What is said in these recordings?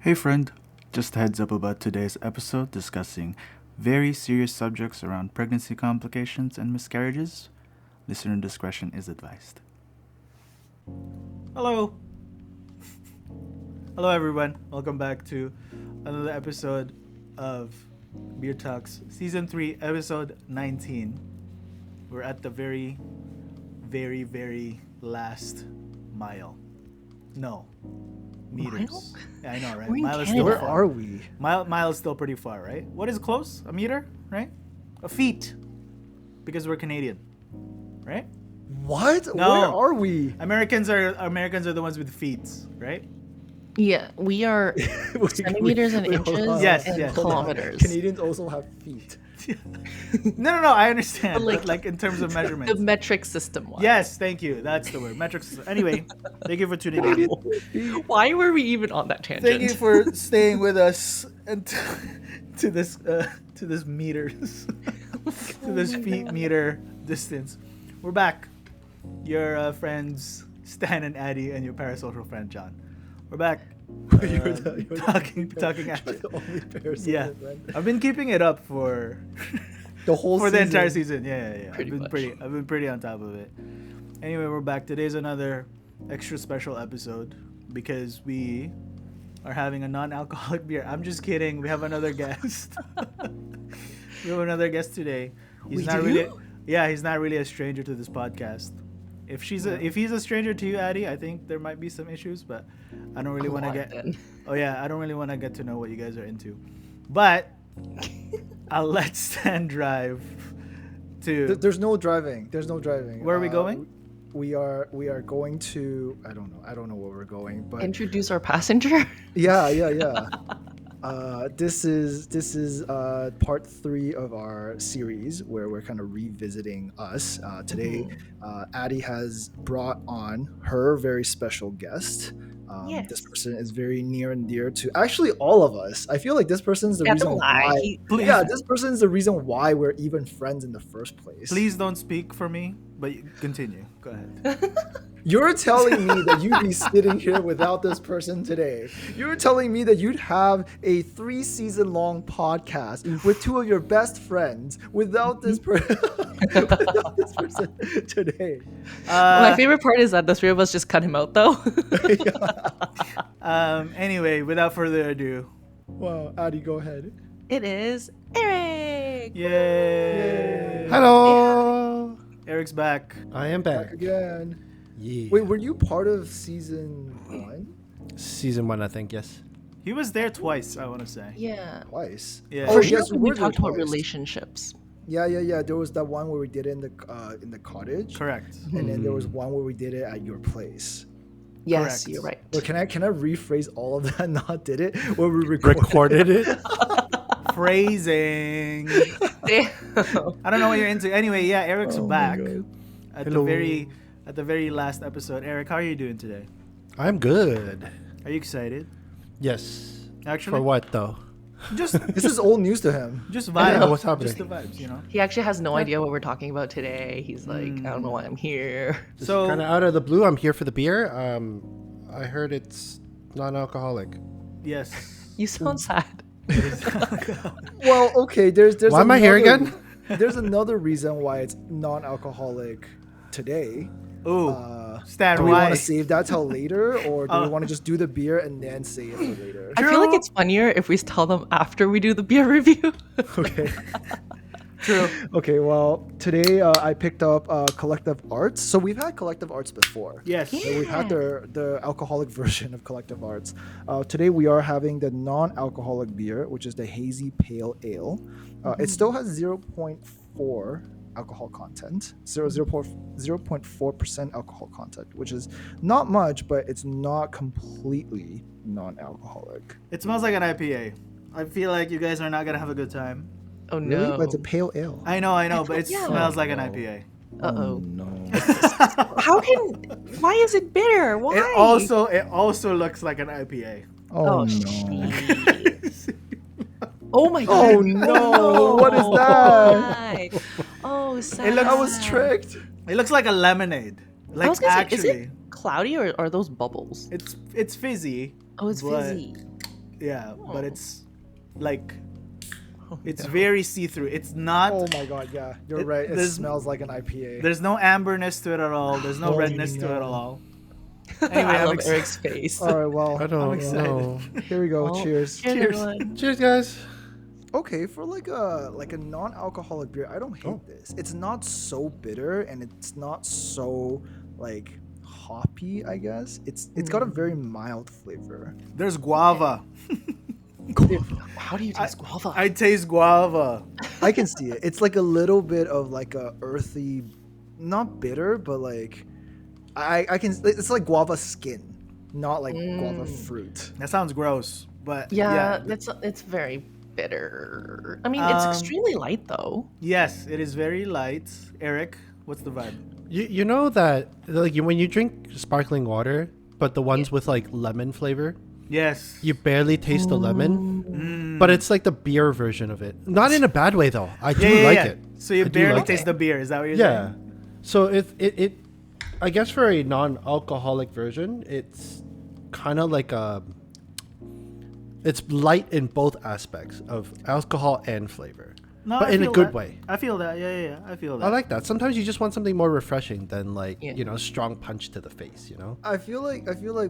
Hey friend, just a heads up about today's episode discussing very serious subjects around pregnancy complications and miscarriages. Listener discretion is advised. Hello. Hello everyone. Welcome back to another episode of Beer Talks, Season 3, Episode 19. We're at the very last mile. No. Meters. Mile? Yeah, I know, right? We're in Mile is Canada. still Where far. are we? Mile is still pretty far, right? What is close? A meter, right? A feet. Because we're Canadian. Right? What? No. Where are we? Americans are the ones with feet, right? Yeah, we are centimeters and hold inches on. Yes, and yes. kilometers. Canadians also have feet. No, I understand. But, But like in terms of measurements. The metric system one. Yes, thank you. That's the word. Metrics. Anyway, thank you for tuning in. Why were we even on that tangent? Thank you for staying with us and to this meters to this feet meter distance. We're back. Your friends Stan and Addie and your parasocial friend John. We're back. You're the Talking action. the only person. Yeah, I've been keeping it up for The whole for the season. entire season. Yeah. Pretty much. I've been pretty on top of it. Anyway, we're back. Today's another extra special episode because we are having a non-alcoholic beer. I'm just kidding. We have another guest. We have another guest today. He's not really a stranger to this podcast. If he's a stranger to you, Addie, I think there might be some issues, but I don't really want to get. Then. Oh yeah, I don't really want to get to know what you guys are into. But I'll let Stan drive to. There's no driving. There's no driving. Where are we going? We are going to. I don't know where we're going, but Introduce our passenger. yeah. This is part 3 of our series where we're kind of revisiting us. Today, Addie has brought on her very special guest. Yes. This person is very near and dear to actually all of us. I feel like this person's the That's a reason lie. why. Yeah, this person's the reason why we're even friends in the first place. Please don't speak for me, but continue. Go ahead. You're telling me that you'd be sitting here without this person today. You're telling me that you'd have a 3-season-long podcast with 2 of your best friends without this person today. My favorite part is that the three of us just cut him out, though. Anyway, without further ado, Wow, Addie, go ahead. It is Eric. yay! Hello. Eric's back. I am back. Again. Yeah. Wait, were you part of season 1? Season 1, I think, yes. He was there twice, I want to say. Yeah. Twice. Yeah. Oh, For yes, sure, you we were there talked about twice. relationships. Yeah. There was that one where we did it in the cottage. Correct. And then there was one where we did it at your place. Yes, Correct. you're right. Well, can I rephrase all of that? Not did it where we Recorded it. Phrasing. Damn. I don't know what you're into. Anyway, yeah, Eric's Oh my back God. at Hello. the very last episode. Eric, how are you doing today? I'm good. Are you excited? Yes. Actually, For what, though? Just This is old news to him. just Yeah, vibes. what's happening? Just the vibes, you know. He actually has no idea what we're talking about today. He's like, I don't know why I'm here. Just So- kind of out of the blue, I'm here for the beer. I heard it's non-alcoholic. Yes. You sound sad. Well, okay. There's. Why am I here another- again? There's another reason why it's non-alcoholic today. Ooh, Stan, Do we why? want to save that till later, or do we want to just do the beer and then save it for later? I feel like it's funnier if we tell them after we do the beer review. Okay. True. Okay. Well, today I picked up Collective Arts. So we've had Collective Arts before. Yes. So we've had the alcoholic version of Collective Arts. Today we are having the non-alcoholic beer, which is the Hazy Pale Ale. It still has 0.4 alcohol content, 0.4% alcohol content, which is not much, but it's not completely non-alcoholic. It smells like an IPA. I feel like you guys are not gonna have a good time. Oh Really? no. But it's a pale ale. I know, but it Yeah. smells like an No. IPA. Uh-oh. No. Why is it bitter? Why? It also looks like an IPA. Oh, no. jeez. Oh my god. Oh no! What is that? Why? Oh, sad. It looks- I was tricked. It looks like a lemonade. I Like was gonna actually, say, is it cloudy or are those bubbles? it's fizzy. Oh, it's but fizzy. Yeah, but Oh. it's like it's no. very see-through. It's not. Oh my god, yeah, you're It- right. It there's- smells like an IPA. There's no amberness to it at all. There's no Oh, redness to it at no. all. Anyway, I I'm love excited. Eric's face. All right, well, I I'm don't excited. know. here we go. Oh, Cheers. Cheers, Cheers. everyone. Cheers, guys. Okay, for like a non-alcoholic beer, I don't hate Oh. this. It's not so bitter and it's not so like hoppy, I guess. It's got a very mild flavor. There's guava. How do you taste guava? I taste guava. I can see it. It's like a little bit of like a earthy, not bitter, but like I can. It's like guava skin, not like guava fruit. That sounds gross, but yeah, it's very bitter. I mean, it's Um, extremely light though. yes, it is very light. Eric, what's the vibe? You know that like when you drink sparkling water, but the ones with like lemon flavor, Yes. you barely taste the lemon, Mm. but it's like the beer version of it. Not in a bad way though. I do yeah, like yeah. it. So you I do barely like taste it. the beer. Is that what you're Yeah. saying? So it I guess for a non-alcoholic version, it's kind of like it's light in both aspects of alcohol and flavor, No, but I in a feel good that. way. I feel that. Yeah. I feel that. I like that. Sometimes you just want something more refreshing than like Yeah. strong punch to the face. You know. I feel like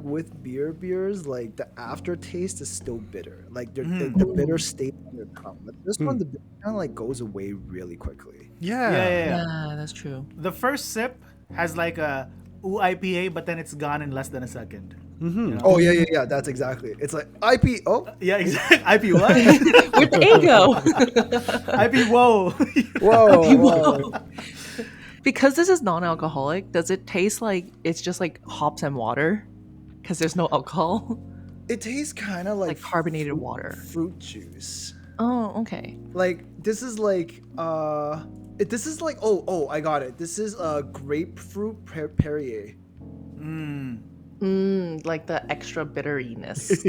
with beers, like the aftertaste is still bitter. Like the bitter stays on your tongue. But this one, the bitter kind of like goes away really quickly. Yeah. Yeah, that's true. The first sip has like a ooh IPA, but then it's gone in less than a second. Mm-hmm. You know? Oh yeah. That's exactly. It's like IP. Oh, Yeah, exactly. IP what? Where'd the A go? IP whoa. whoa. Because this is non-alcoholic, does it taste like it's just like hops and water? Because there's no alcohol. It tastes kind of like carbonated water. fruit juice. Oh, okay. Like this is like this is like I got it. This is grapefruit Perrier. Like the extra bitteriness.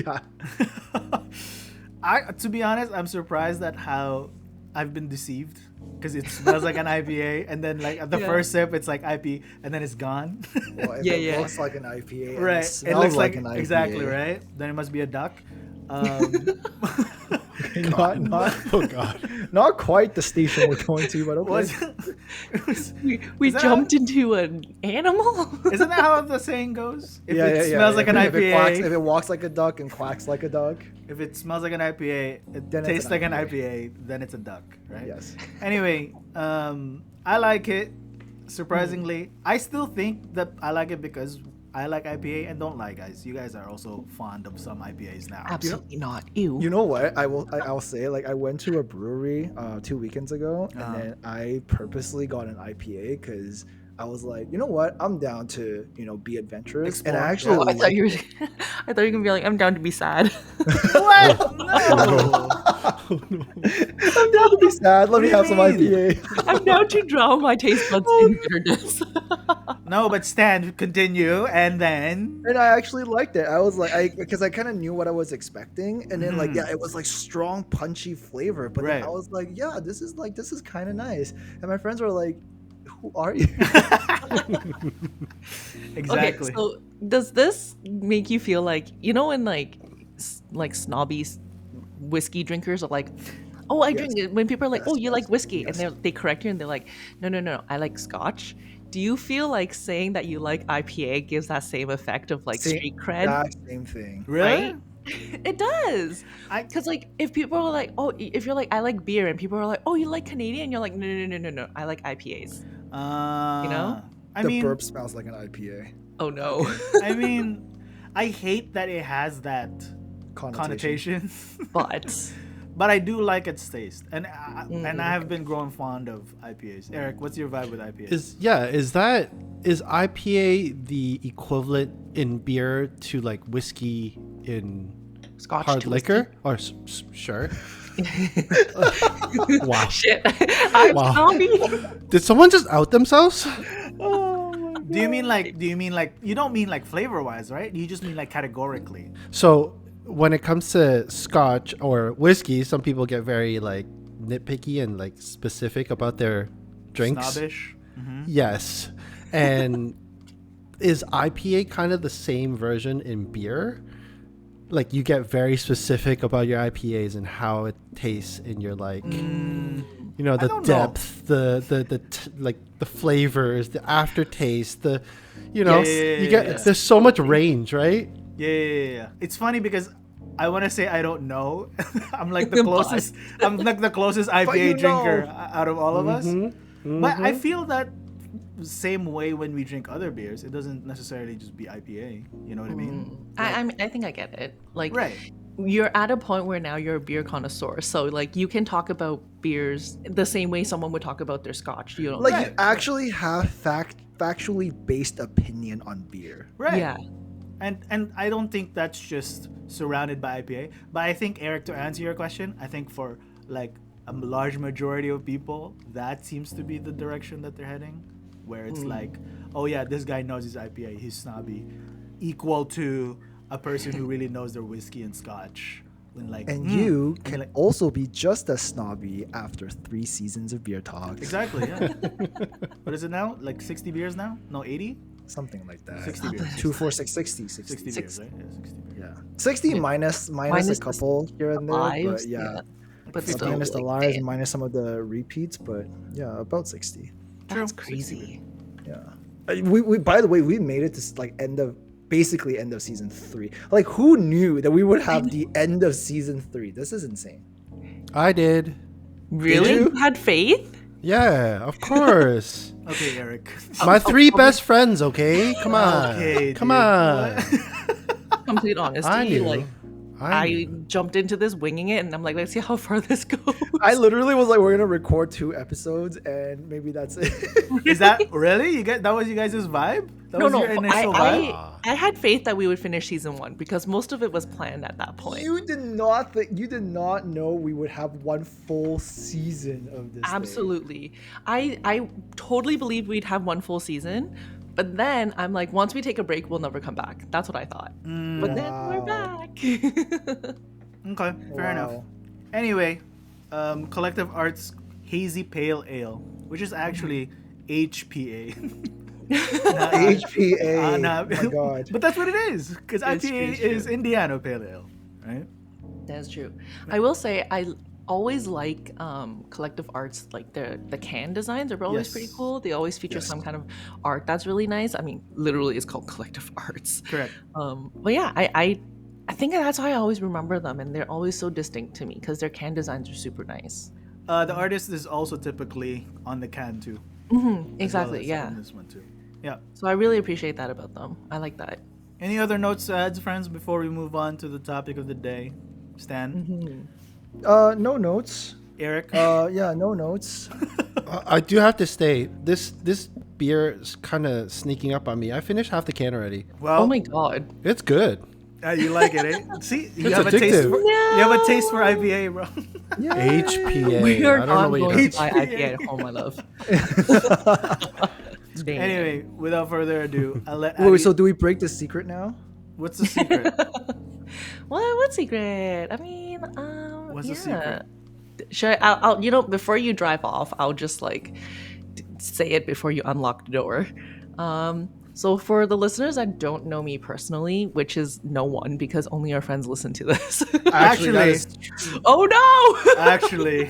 Yeah. To be honest, I'm surprised at how I've been deceived because it smells like an IPA, and then like at the Yeah. first sip, it's like IP, and then it's gone. Well, if Yeah, it yeah. looks like an IPA, and Right. It It smells looks like an IPA. exactly right. Then it must be a duck. not Oh god. not quite the station we're going to, but okay. was, We Is that jumped into an animal? isn't that how the saying goes? If yeah, it yeah, smells yeah. like an If IPA, if it walks like a duck and quacks like a duck, if it smells like an IPA, it Then it's tastes an like an IPA. IPA, then it's a duck, right? yes. Anyway, I like it. Surprisingly, I still think that I like it because I like IPA and don't lie, guys. You guys are also fond of some IPAs now. Absolutely not. Ew. You know what? I'll say, like, I went to a brewery 2 weekends ago, and Uh-huh. then I purposely got an IPA because I was like, you know what? I'm down to be adventurous, and I Explore. actually Oh, I thought you were. I thought you were gonna be like, I'm down to be sad. What? No. I'm down to be sad. Let me do have you some mean? IPA. I'm down to drown my taste buds in bitterness. No, but Stan, continue, and then And I actually liked it. I was like, because I kind of knew what I was expecting, and then Mhm. it was like strong, punchy flavor. But then Right. I was like, yeah, this is kind of nice. And my friends were like, who are you? exactly. Okay, so does this make you feel like when like snobby whiskey drinkers are like, oh, I drink it. When people are like, Yes, oh, you like yes, whiskey, yes. and they correct you and they're like, no, I like Scotch. Do you feel like saying that you like IPA gives that same effect of like Same- street cred? Exact same thing. Really? Right? It does. Because like if people are like, oh, if you're like, I like beer, and people are like, oh, you like Canadian, you're like, no, I like IPAs. I The mean, burp smells like an IPA Oh no. I mean, I hate that it has that connotation. connotation, But but I do like its taste, and I have been growing fond of IPAs. Eric, what's your vibe with IPAs? Is IPA the equivalent in beer to like whiskey in Scotch hard to liquor? Or sure. Wow. Shit. I'm Wow. snobby. Did someone just out themselves? Do you mean like you don't mean like flavor wise, right? You just mean like categorically. So when it comes to Scotch or whiskey, some people get very like nitpicky and like specific about their drinks. Snobbish. Mhm. Yes. And is IPA kind of the same version in beer? like you get very specific about your IPAs and how it tastes in your like you know, I the don't depth, like the flavors, the aftertaste, the you know, you get there's so much range, right? Yeah. It's funny because I want to say I don't know. I'm like the But- closest. I'm like the closest IPA you drinker know. out of all of us. But I Mhm. feel that same way when we drink other beers. It doesn't necessarily just be IPA. You know what I mean? I think I get it. Like, Right. you're at a point where now you're a beer connoisseur, so like you can talk about beers the same way someone would talk about their scotch. You know, Like Right. you actually have factually based opinion on beer. Right. yeah. And I don't think that's just surrounded by IPA. But I think, Eric, to answer your question, I think for like a large majority of people, that seems to be the direction that they're heading, where it's like, oh yeah, this guy knows his IPA, he's snobby, equal to a person who really knows their whiskey and scotch. When like, And you and can like- also be just as snobby after 3 seasons of beer talks. exactly, yeah. What is it now? Like 60 beers now? No, 80? Something like that. 60 beers. 2, 4, 6, 60. 60 beers, right? Yeah, 60 beers. Yeah. 60 minus Minus a the couple here and there. Lives, But yeah. But Like still, minus the like, lives, damn, minus some of the repeats, but yeah, about 60. that's 60 crazy. Yeah. We by the way, we made it to like basically end of season 3. Like who knew that we would have the end of season 3? This is insane. I did. Really? you? You had faith? Yeah, of course. Okay, Eric. My 3 best friends, okay? Come on. Okay, Come dude. on. Complete honesty. I knew. Like, I I knew. jumped into this winging it, and I'm like, let's see how far this goes. I literally was like, we're gonna record 2 episodes and maybe that's it. Is that really? That was you guys' vibe? That was your initial vibe? I had faith that we would finish season 1 because most of it was planned at that point. You did not know we would have 1 full season of this. thing. Absolutely. I totally believed we'd have 1 full season, but then I'm like, once we take a break, we'll never come back. That's what I thought. But then we're Wow. back. Okay, fair enough. Wow. Anyway, Collective Arts Hazy Pale Ale, which is actually HPA. HPA. Nah. Oh my god. But that's what it is, because It's IPA true. is Indiana Pale Ale, right? That's true. I will say I always like Collective Arts, like the can designs are always Yes. pretty cool. They always feature Yes. some kind of art that's really nice. I mean, literally it's called Collective Arts. Correct. But yeah, I think that's why I always remember them, and they're always so distinct to me because their can designs are super nice. The artist is also typically on the can too. Exactly, as yeah. on this one too. Yeah. So I really appreciate that about them. I like that. Any other notes to add, friends, before we move on to the topic of the day? Stan, No notes. Eric. Yeah, no notes. I do have to say, this beer is kind of sneaking up on me. I finished half the can already. Well, Oh my god. It's good. you like it, eh? See, you It's have a taste. addictive. You have a taste for IPA, bro. Yeah. HPA. We are I don't know not what going you to buy HPA. IPA at home, my love. Damn. Anyway, without further ado, I'll let Wait, Addie, so do we break the secret now? what's the secret? What secret? I mean, What's the yeah. secret? Should I'll before you drive off, I'll just like say it before you unlock the door. So for the listeners that don't know me personally, which is no one because only our friends listen to this. that Actually, is- Oh no! actually,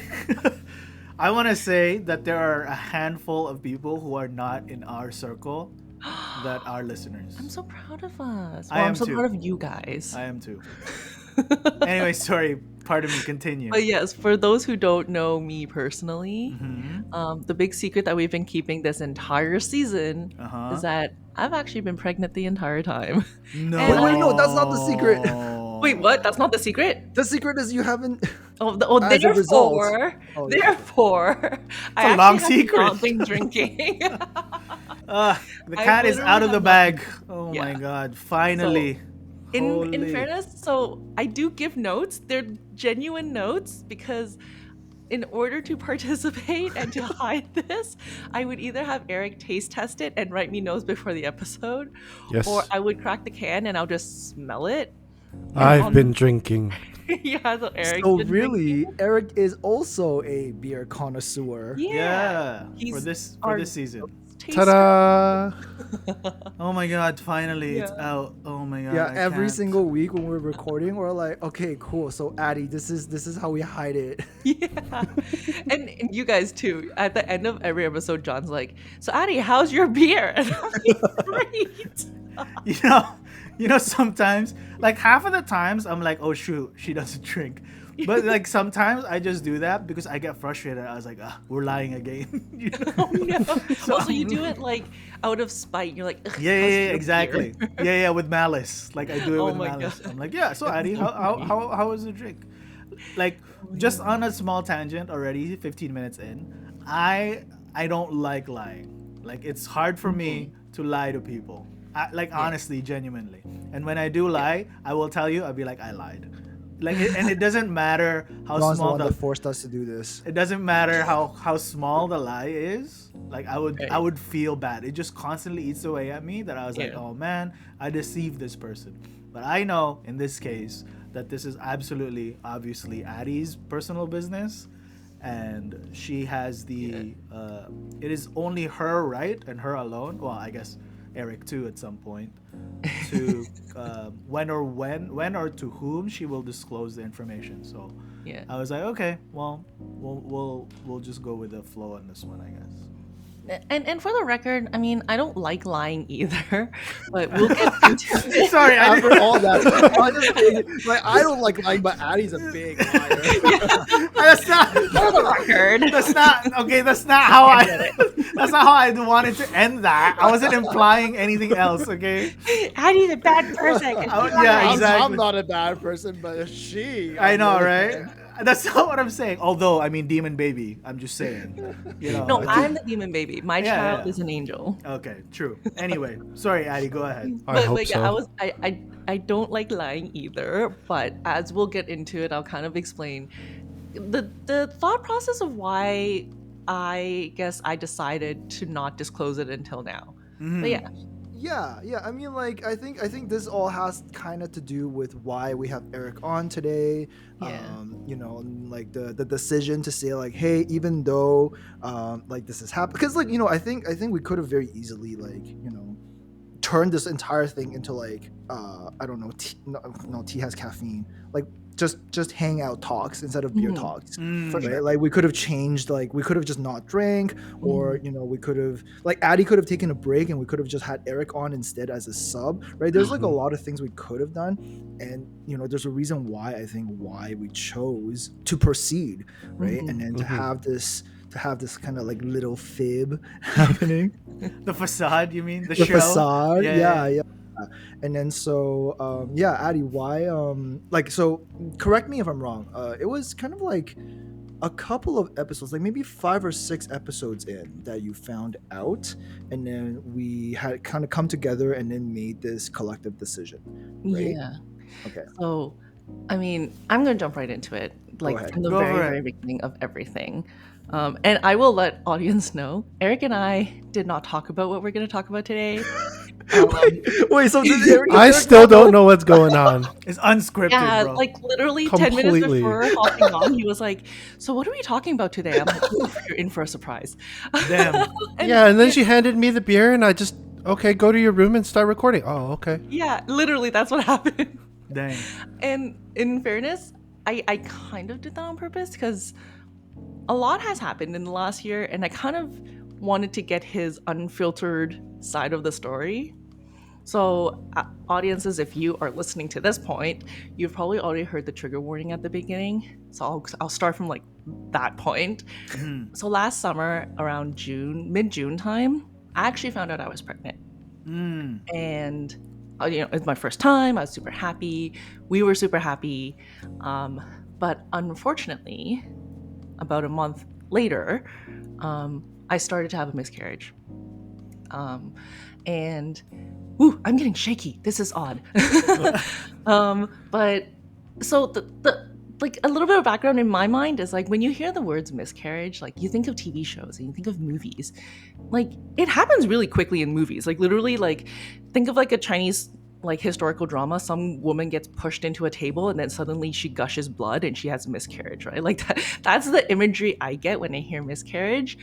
I want to say that there are a handful of people who are not in our circle that are listeners. I'm so proud of us. I Well, am I'm so too. proud of you guys. I am too. Anyway, sorry. Pardon me. Continue. But yes, for those who don't know me personally, Mm-hmm. the big secret that we've been keeping this entire season Uh-huh. is that I've actually been pregnant the entire time. No. Wait, no, that's not the secret. Wait, what? That's not the secret? The secret is you haven't. As a Therefore, Oh, yeah. therefore, I a long actually have secret. not been drinking. The I cat is literally out of the have bag. Oh my Yeah. god! Finally. in Holy. fairness, so I do give notes. They're genuine notes because in order to participate and to hide this, I would either have Eric taste test it and write me notes before the episode, Yes. or I would crack the can and I'll just smell it. I've on- been drinking. Yeah, so Eric's So been really, drinking. Eric is also a beer connoisseur. Yeah. Yeah. He's For this our season. taster. Ta-da! Oh my god, finally it's Yeah. out. Oh my god. Yeah, I every can't. single week when we're recording, we're like, okay, cool. So Addie, this is how we hide it. Yeah. And you guys too. At the end of every episode, John's like, "So Addie, how's your beer?" And I'm like, "Great." You know, you know, sometimes, like half of the times, I'm like, oh shoot, she doesn't drink. But like sometimes I just do that because I get frustrated. I was like, we're lying again. You know? Oh no. So Also, you I'm- do it like out of spite. You're like, "Ugh, Yeah, how's yeah, yeah, your exactly. beer?" Yeah, with malice. Like I do it Oh with my malice. God. I'm like, yeah. So That's Addie, so funny. how was the drink? Like Oh, just yeah. on a small tangent already, 15 minutes in, I don't like lying. Like it's hard for me to lie to people. Honestly, genuinely. And when I do lie, I will tell you. I'll be like, I lied. Like, and it doesn't matter how John's the small one the that forced us to do this. it doesn't matter how small the lie is. Like I Right. would feel bad. It just constantly eats away at me that I was like, Yeah. oh man, I deceived this person. But I know in this case that this is absolutely obviously Addie's personal business, and she has the it is only her right and her alone. Well, I guess Eric too at some point to when or to whom she will disclose the information. So Yeah. I was like, okay, well, we'll just go with the flow on this one, I guess. And for the record, I mean, I don't like lying either, but we'll get into it. Sorry, I After didn't, all that, honestly, like I don't like lying, but Addie's a big liar. that's not. For the record. That's not okay. That's not how I. That's not how I wanted to end that. I wasn't implying anything else. Okay. Addie's a bad person. Yeah, I'm exactly. not a bad person, but she. I on know, the other right? hand. That's not what I'm saying. Although, I mean, demon baby. I'm just saying. You know. No, I'm the demon baby. My Yeah, child yeah. is an angel. Okay, true. Anyway, sorry, Addie. Go ahead. I hope But yeah, so. I don't like lying either. But as we'll get into it, I'll kind of explain the thought process of why I guess I decided to not disclose it until now. But yeah, Yeah. I mean, like, I think this all has kind of to do with why we have Eric on today. Yeah. You know, and, like the decision to say like, hey, even though like this has happened, because like I think we could have very easily like turned this entire thing into like I don't know, tea has caffeine, like just hangout talks instead of beer Mhm. talks. Mm. Right? Like we could have changed, like we could have just not drank, or we could have like Addie could have taken a break and we could have just had Eric on instead as a sub, right? There's like a lot of things we could have done, and there's a reason why we chose to proceed, right? And then to have this kind of like little fib happening. The facade, you mean? The show? facade, Yeah. yeah. And then so yeah, Addie, why like, so correct me if I'm wrong, it was kind of like a couple of episodes, like maybe 5 or 6 episodes in, that you found out, and then we had kind of come together and then made this collective decision, right? yeah. Okay. So, I mean, I'm gonna jump right into it, like ahead. from the Go for very, it. very beginning of everything. And I will let audience know, Eric and I did not talk about what we're gonna talk about today. Wait, so did Eric, I still don't know what's going on. It's unscripted, Yeah, bro. like literally 10 minutes Completely. before hopping on, he was like, "So what are we talking about today?" I'm like, "Ooh, you're in for a surprise." Damn. Yeah, and then she handed me the beer, and I just, okay, go to your room and start recording. Oh, okay. Yeah, literally, that's what happened. Dang. And in fairness, I kind of did that on purpose because a lot has happened in the last year, and I kind of wanted to get his unfiltered side of the story. So, audiences, if you are listening to this point, you've probably already heard the trigger warning at the beginning. So I'll start from like that point. So last summer, around mid-June time, I actually found out I was pregnant. And it's my first time. I was super happy. We were super happy. But unfortunately, about a month later, I started to have a miscarriage. And ooh, I'm getting shaky. This is odd. But so the like a little bit of background in my mind is like when you hear the words miscarriage, like you think of TV shows and you think of movies. Like it happens really quickly in movies. Like literally, like think of like a Chinese like historical drama. Some woman gets pushed into a table and then suddenly she gushes blood and she has a miscarriage, right? Like that's the imagery I get when I hear miscarriage.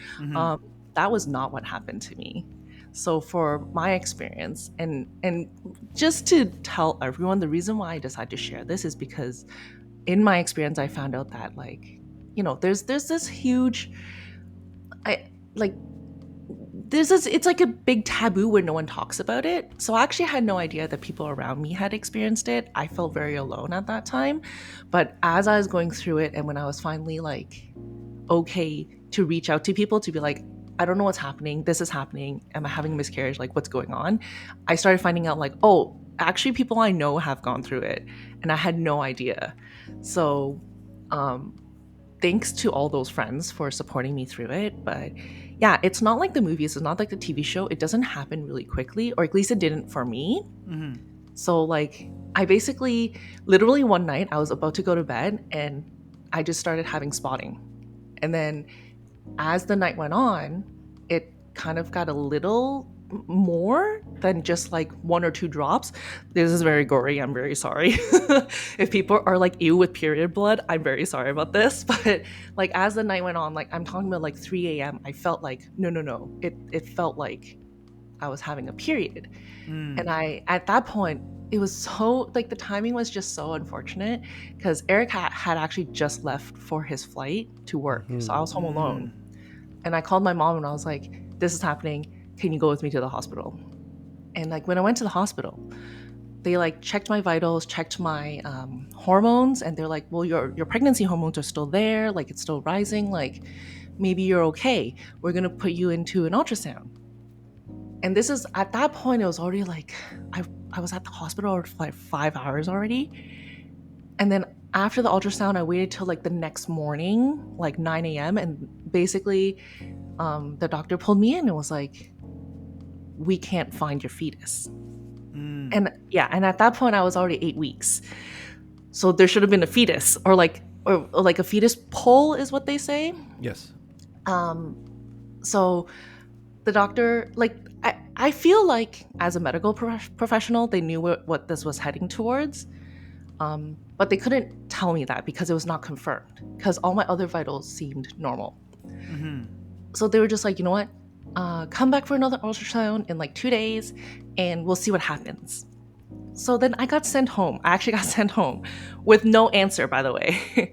that was not what happened to me. So for my experience, and just to tell everyone, the reason why I decided to share this is because in my experience I found out that, like, you know, there's this huge, I like there's this, it's like a big taboo where no one talks about it. So I actually had no idea that people around me had experienced it. I felt very alone at that time. But as I was going through it, and when I was finally like okay to reach out to people to be like, I don't know what's happening, this is happening, am I having a miscarriage, like what's going on, I started finding out like, oh, actually people I know have gone through it, and I had no idea. So thanks to all those friends for supporting me through it. But yeah, it's not like the movies, it's not like the TV show. It doesn't happen really quickly, or at least it didn't for me. Mm-hmm. So like I basically, literally one night I was about to go to bed and I just started having spotting. And then as the night went on, it kind of got a little more than just like 1 or 2 drops. This is very gory. I'm very sorry. If people are like, ew, with period blood, I'm very sorry about this. But like as the night went on, like I'm talking about like 3 a.m., I felt like, no. It felt like I was having a period. And I, at that point, it was so, like, the timing was just so unfortunate because Eric had actually just left for his flight to work. So I was home alone. And I called my mom and I was like, this is happening. Can you go with me to the hospital? And like when I went to the hospital, they like checked my vitals, checked my hormones, and they're like, well, your pregnancy hormones are still there. Like it's still rising. Like maybe you're okay. We're going to put you into an ultrasound. And this is, at that point, it was already like, I was at the hospital for like 5 hours already. And then after the ultrasound, I waited till like the next morning, like 9 a.m. And basically, the doctor pulled me in and was like, we can't find your fetus. And yeah, and at that point, I was already 8 weeks. So there should have been a fetus, or like a fetus pull is what they say. Yes. So the doctor, like, I feel like as a medical professional, they knew what this was heading towards. But they couldn't tell me that because it was not confirmed, because all my other vitals seemed normal. So they were just like, you know what? Come back for another ultrasound in like 2 days and we'll see what happens. So then I got sent home. I actually got sent home with no answer, by the way.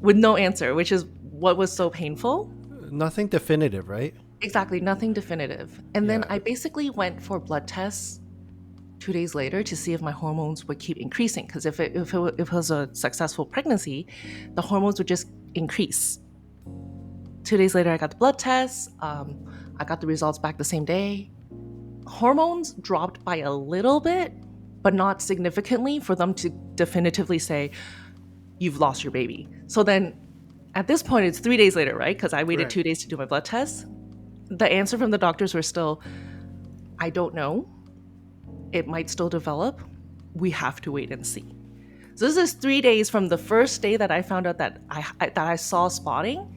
With no answer, which is what was so painful. Nothing definitive, right? Exactly, nothing definitive. And then I basically went for blood tests 2 days later to see if my hormones would keep increasing. Because if it was a successful pregnancy, the hormones would just increase. 2 days later, I got the blood tests. I got the results back the same day. Hormones dropped by a little bit, but not significantly for them to definitively say, you've lost your baby. So then at this point, it's 3 days later, right? Because I waited 2 days to do my blood tests. The answer from the doctors were still, I don't know. It might still develop. We have to wait and see. So this is 3 days from the first day that I found out that I saw spotting,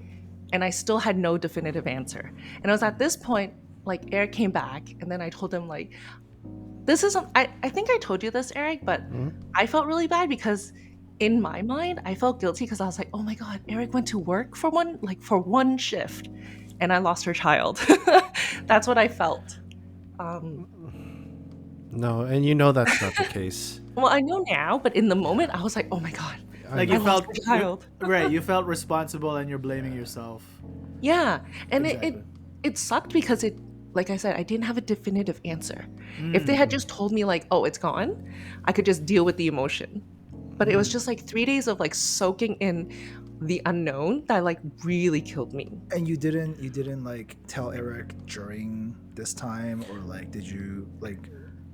and I still had no definitive answer. And it was at this point, like, Eric came back, and then I told him, like, this isn't, I think I told you this, Eric, but I felt really bad because in my mind, I felt guilty because I was like, oh my God, Eric went to work for one shift and I lost her child. That's what I felt. No, and you know that's not the case. Well, I know now, but in the moment, I was like, oh my God, Like I you lost felt my child. right. You felt responsible and you're blaming yourself. Yeah, and Exactly. it sucked because it, like I said, I didn't have a definitive answer. If they had just told me like, oh, it's gone, I could just deal with the emotion. But it was just like 3 days of like soaking in the unknown that like really killed me. And you didn't like tell Eric during this time, or like did you like?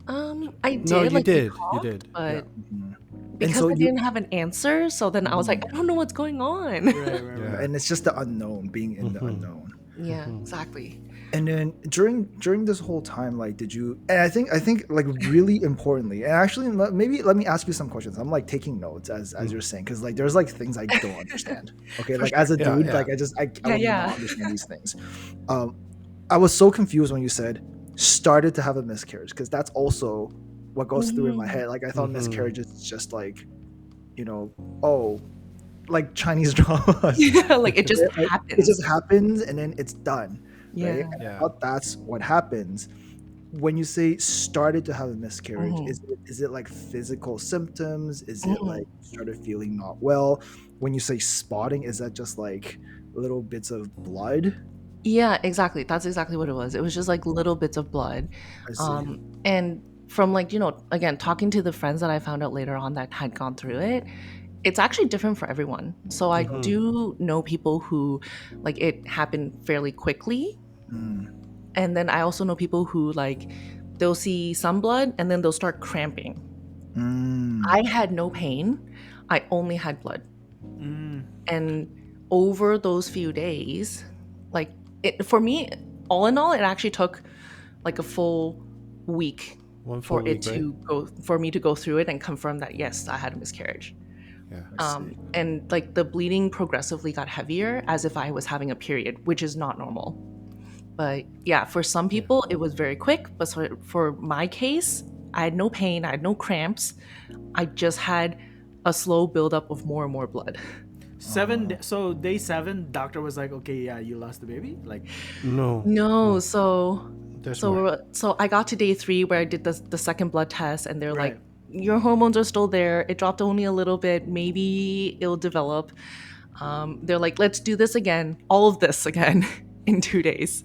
I did. No, you like, we did. You talked, did. But And because so I you, didn't have an answer, so then I was like, I don't know what's going on. Right. Yeah. and it's just the unknown, being in the unknown. Yeah, exactly. And then during this whole time, like, did you? And I think like really importantly, and actually maybe let me ask you some questions. I'm like taking notes as you're saying, because like there's like things I don't understand. Okay, like as a Yeah, dude, yeah. like I would Yeah. not understand these things. I was so confused when you said started to have a miscarriage, because that's also what goes through in my head. Like I thought miscarriage is just like, oh, like Chinese dramas. Yeah, like it just It happens. just happens and then it's done. right? Yeah. And I Yeah. thought that's what happens. When you say started to have a miscarriage, Mhm. is it like physical symptoms? Is it Mhm. like started feeling not well? When you say spotting, is that just like little bits of blood? Yeah, exactly. That's exactly what it was. It was just like little bits of blood. I see. And from like, again, talking to the friends that I found out later on that had gone through it, it's actually different for everyone. So I Mm-hmm. do know people who like it happened fairly quickly. Mm, And then I also know people who like they'll see some blood and then they'll start cramping. mm, I had no pain. I only had blood. Mm. And over those few days, like for me, all in all, it actually took like a full week One full week, right? for me to go through it and confirm that yes, I had a miscarriage. Yeah. I see. And like the bleeding progressively got heavier as if I was having a period, which is not normal. But yeah, for some Yeah. people it was very quick. But for my case, I had no pain, I had no cramps. I just had a slow buildup of more and more blood. So day 7, doctor was like, okay, yeah, you lost the baby. Like, No. No, No. so There's more. so I got to day 3 where I did the second blood test, and they're like, right. your hormones are still there. It dropped only a little bit. Maybe it'll develop. They're like, let's do this again, all of this again in 2 days.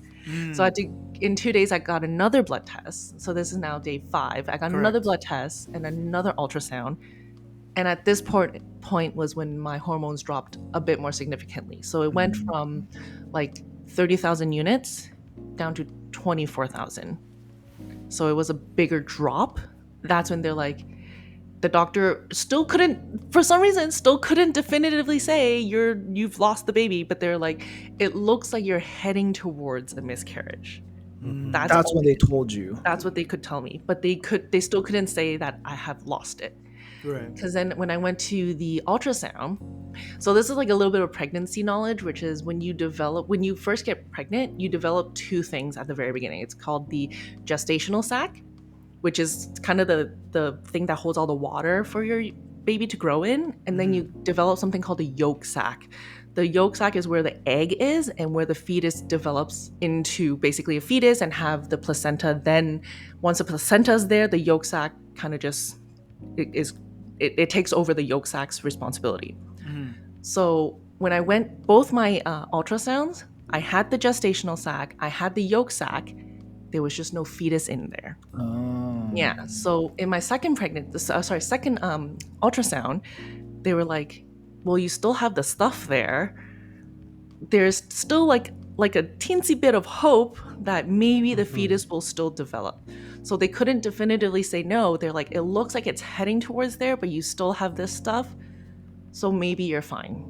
So I Mm. had to, in 2 days, I got another blood test. So this is now day 5. I got another Correct. blood test and another ultrasound. And at this point was when my hormones dropped a bit more significantly. So it went Mm, from like 30,000 units down to 24,000. So it was a bigger drop. That's when they're like, the doctor still couldn't, for some reason, still couldn't definitively say you've lost the baby, but they're like, it looks like you're heading towards a miscarriage. Mm-hmm. That's that's all when they told you. that's what they could tell me, but they still couldn't say that I have lost it. Right. Because then when I went to the ultrasound, so this is like a little bit of pregnancy knowledge, which is when you first get pregnant, you develop two things at the very beginning. It's called the gestational sac, which is kind of the thing that holds all the water for your baby to grow in, and then you develop something called the yolk sac. The yolk sac is where the egg is and where the fetus develops into basically a fetus and have the placenta. Then once the placenta is there, the yolk sac kind of just it takes over the yolk sac's responsibility. Mm. So when I went both my ultrasounds, I had the gestational sac, I had the yolk sac. There was just no fetus in there. Oh. Yeah. So in my second ultrasound, they were like, "Well, you still have the stuff there. There's still like a teensy bit of hope that maybe the fetus will still develop." So they couldn't definitively say no. They're like, "It looks like it's heading towards there, but you still have this stuff. So maybe you're fine."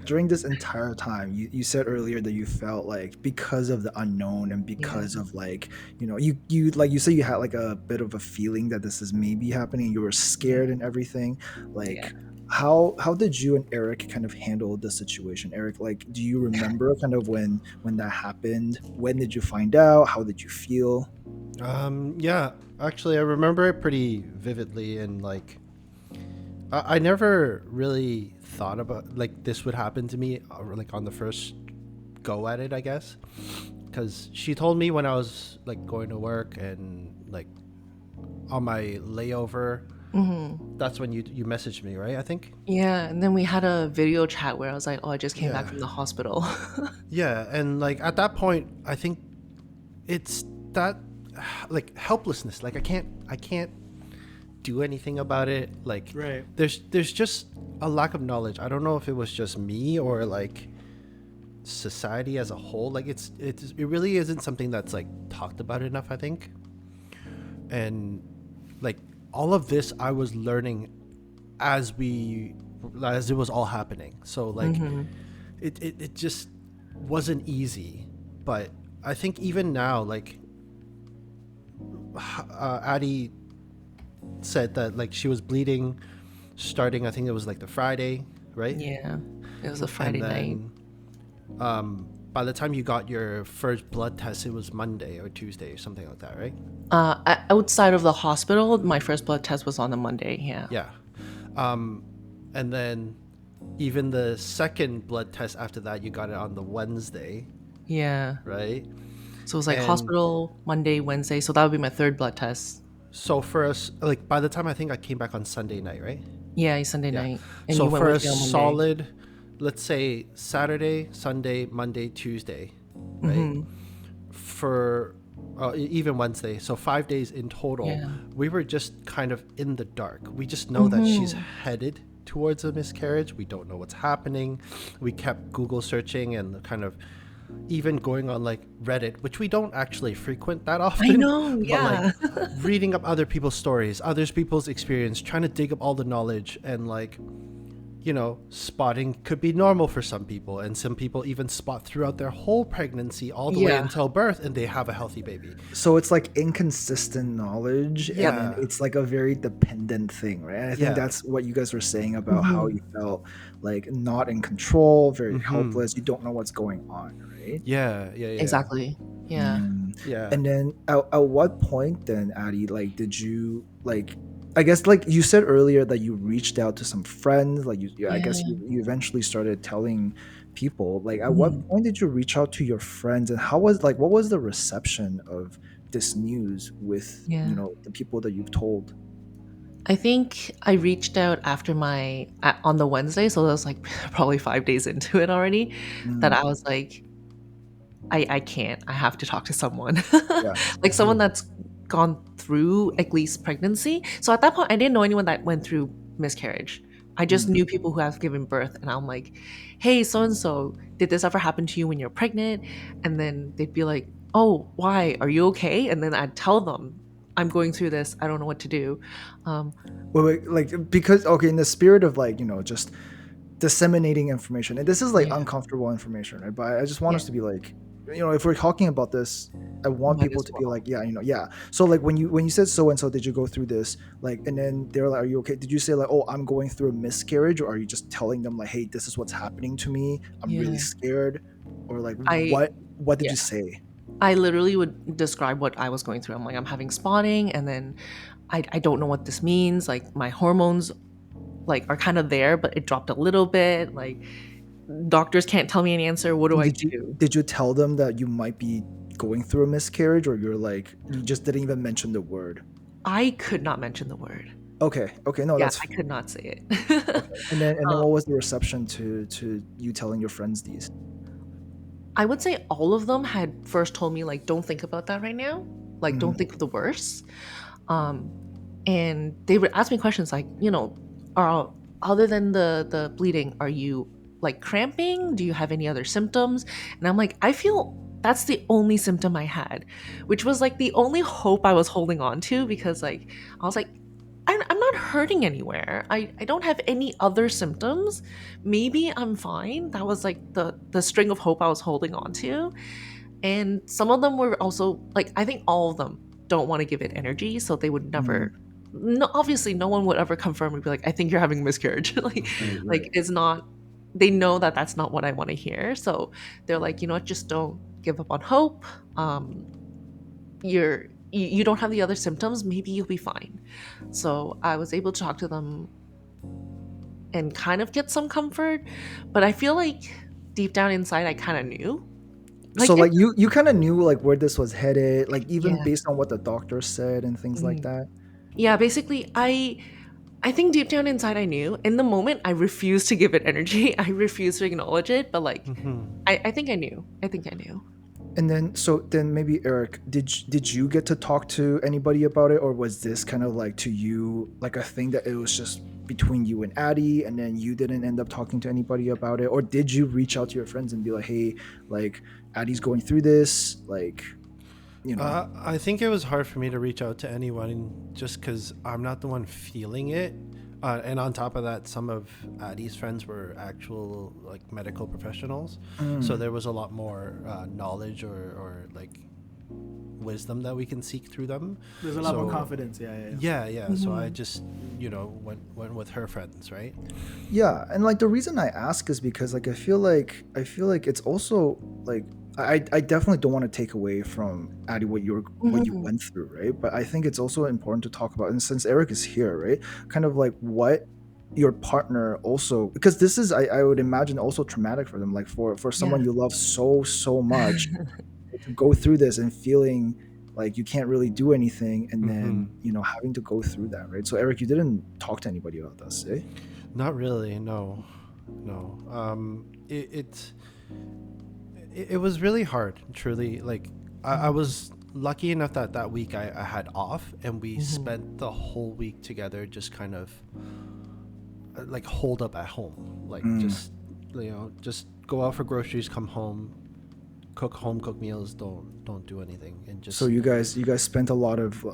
During this entire time, you said earlier that you felt like because of the unknown and Yeah. because of like, you like you said you had like a bit of a feeling that this is maybe happening. You were scared and everything. Yeah. Like how did you and Eric kind of handle the situation? Eric, like do you remember kind of when that happened? When did you find out? How did you feel? Yeah, actually, I remember it pretty vividly, and like, I never really thought about like this would happen to me, like on the first go at it, I guess, because she told me when I was like going to work and like on my layover. That's when you messaged me, right? I think. Yeah. And then we had a video chat where I was like, "Oh, I just came back Yeah. from the hospital." Yeah, and like at that point, I think it's that like helplessness. Like I can't do anything about it. Like Right. there's just a lack of knowledge. I don't know if it was just me or like society as a whole. Like it really isn't something that's like talked about enough, I think. And like all of this I was learning as it was all happening. So like it just wasn't easy. But I think even now, like Addie said that like she was bleeding starting, I think it was like the Friday, right? Yeah. It was a And Friday night. then by the time you got your first blood test, it was Monday or Tuesday or something like that, right? Outside of the hospital, my first blood test was on a Monday. Yeah. Yeah. And then even the second blood test after that, you got it on the Wednesday, Yeah. right? So it was like And hospital Monday, Wednesday. So that would be my third blood test. so for us, like by the time I think I came back on Sunday night, right? Yeah, Sunday Yeah. night. And So you went for a with me on Monday. solid, let's say Saturday, Sunday, Monday, Tuesday, right? Hmm. For even Wednesday, so 5 days in total, Yeah. we were just kind of in the dark. We just know that she's Hmm. headed towards a miscarriage. We don't know what's happening. We kept Google searching and kind of even going on like Reddit, which we don't actually frequent that I often, know. but like Yeah. reading up other people's stories, other people's experience, trying to dig up all the knowledge and like, you know, spotting could be normal for some people, and some people even spot throughout their whole pregnancy all the way Yeah. until birth and they have a healthy baby. So it's like inconsistent knowledge, and then Yeah. it's like a very dependent thing, right? And I think Yeah. that's what you guys were saying about how Hmm. you felt like not in control, very Mm-hmm. helpless. You don't know what's going on, right? Yeah. Exactly. Yeah. Mm. Yeah. And then at what point then, Addie, like did you like I guess like you said earlier that you reached out to some friends, like I guess Yeah. you eventually started telling people. Like at what Mhm. point did you reach out to your friends, and how was like what was the reception of this news with, you Yeah. know, the people that you've told? I think I reached out after on the Wednesday, so that was like probably 5 days into it already. That Mm, I was like, I can't. I have to talk to someone, yeah. like someone Mm-hmm. that's gone through at least pregnancy. So at that point, I didn't know anyone that went through miscarriage. I just Mm. knew people who have given birth, and I'm like, hey, so and so, did this ever happen to you when you're pregnant? And then they'd be like, oh, why? Are you okay? And then I'd tell them, I'm going through this. I don't know what to do. Um, Wait, like because okay, in the spirit of like, you know, just disseminating information, and this is like yeah, uncomfortable information, right? But I just want yeah, us to be like, you know, if we're talking about this, I want might people as to be well. like, yeah, you know, yeah. So like when you said so and so, did you go through this, like, and then they're like, are you okay? Did you say like, oh, I'm going through a miscarriage, or are you just telling them like, hey, this is what's happening to me, I'm really Yeah, scared, or like I what did yeah. you say? I literally would describe what I was going through. I'm like, I'm having spotting, and then I don't know what this means. Like my hormones like are kind of there, but it dropped a little bit. Like doctors can't tell me an answer. What do And I did you do? tell them that you might be going through a miscarriage, or you're like you just didn't even mention the word? I could not mention the word. Okay, no, Yeah, that's I could not say it. okay. And then um, what was the reception to you telling your friends these? I would say all of them had first told me like, don't think about that right now. Like, don't Mm, think of the worst. Um, and they would ask me questions like, are other than the bleeding, are you like cramping? Do you have any other symptoms? And I'm like, I feel that's the only symptom I had, which was like the only hope I was holding on to because like I was like, I'm not hurting anywhere. I don't have any other symptoms. Maybe I'm fine. That was like the string of hope I was holding on to. And some of them were also like, I think all of them don't want to give it energy, so they would mm, never. No, obviously, no one would ever confirm and be like, "I think you're having a miscarriage." right, Mm-hmm. right. It's not. They know that that's not what I want to hear, so they're like, you know what, just don't give up on hope. Um, you don't have the other symptoms. Maybe you'll be fine. So I was able to talk to them and kind of get some comfort, but I feel like deep down inside, I kind of knew. So Like, like you kind of knew like where this was headed, like even yeah. based on what the doctor said and things like Mhm. that. Yeah, basically, I think deep down inside I knew. In the moment, I refused to give it energy. I refused to acknowledge it. But like, Mm-hmm. I think I knew. I think I knew. And then so then maybe Eric, did you get to talk to anybody about it, or was this kind of like to you like a thing that it was just between you and Addie, and then you didn't end up talking to anybody about it, or did you reach out to your friends and be like, hey, like Addie's going through this, like, you know? I think it was hard for me to reach out to anyone just because I'm not the one feeling it. And on top of that, some of Addie's friends were actual like medical professionals, so Mm, there was a lot more knowledge or like wisdom that we can seek through them. There's a lot more So confidence. Yeah. yeah. So I Mhm. just went with her friends, right? yeah, and like the reason I ask is because like I feel like it's also like I definitely don't want to take away from Addie what you Mhm. went through, right? But I think it's also important to talk about, and since Eric is here, right, kind of like what your partner also, because this is I would imagine also traumatic for them, like for Yeah. someone you love so much to go through this and feeling like you can't really do anything, and then having to go through that, right? So Eric, you didn't talk to anybody about this, eh? Not really, no. It was really hard, truly. Like I was lucky enough that week I had off, and we spent the whole week together, just kind of like holed up at home, like just just go out for groceries, come home, cook meals, don't do anything, and just. So you guys spent a lot of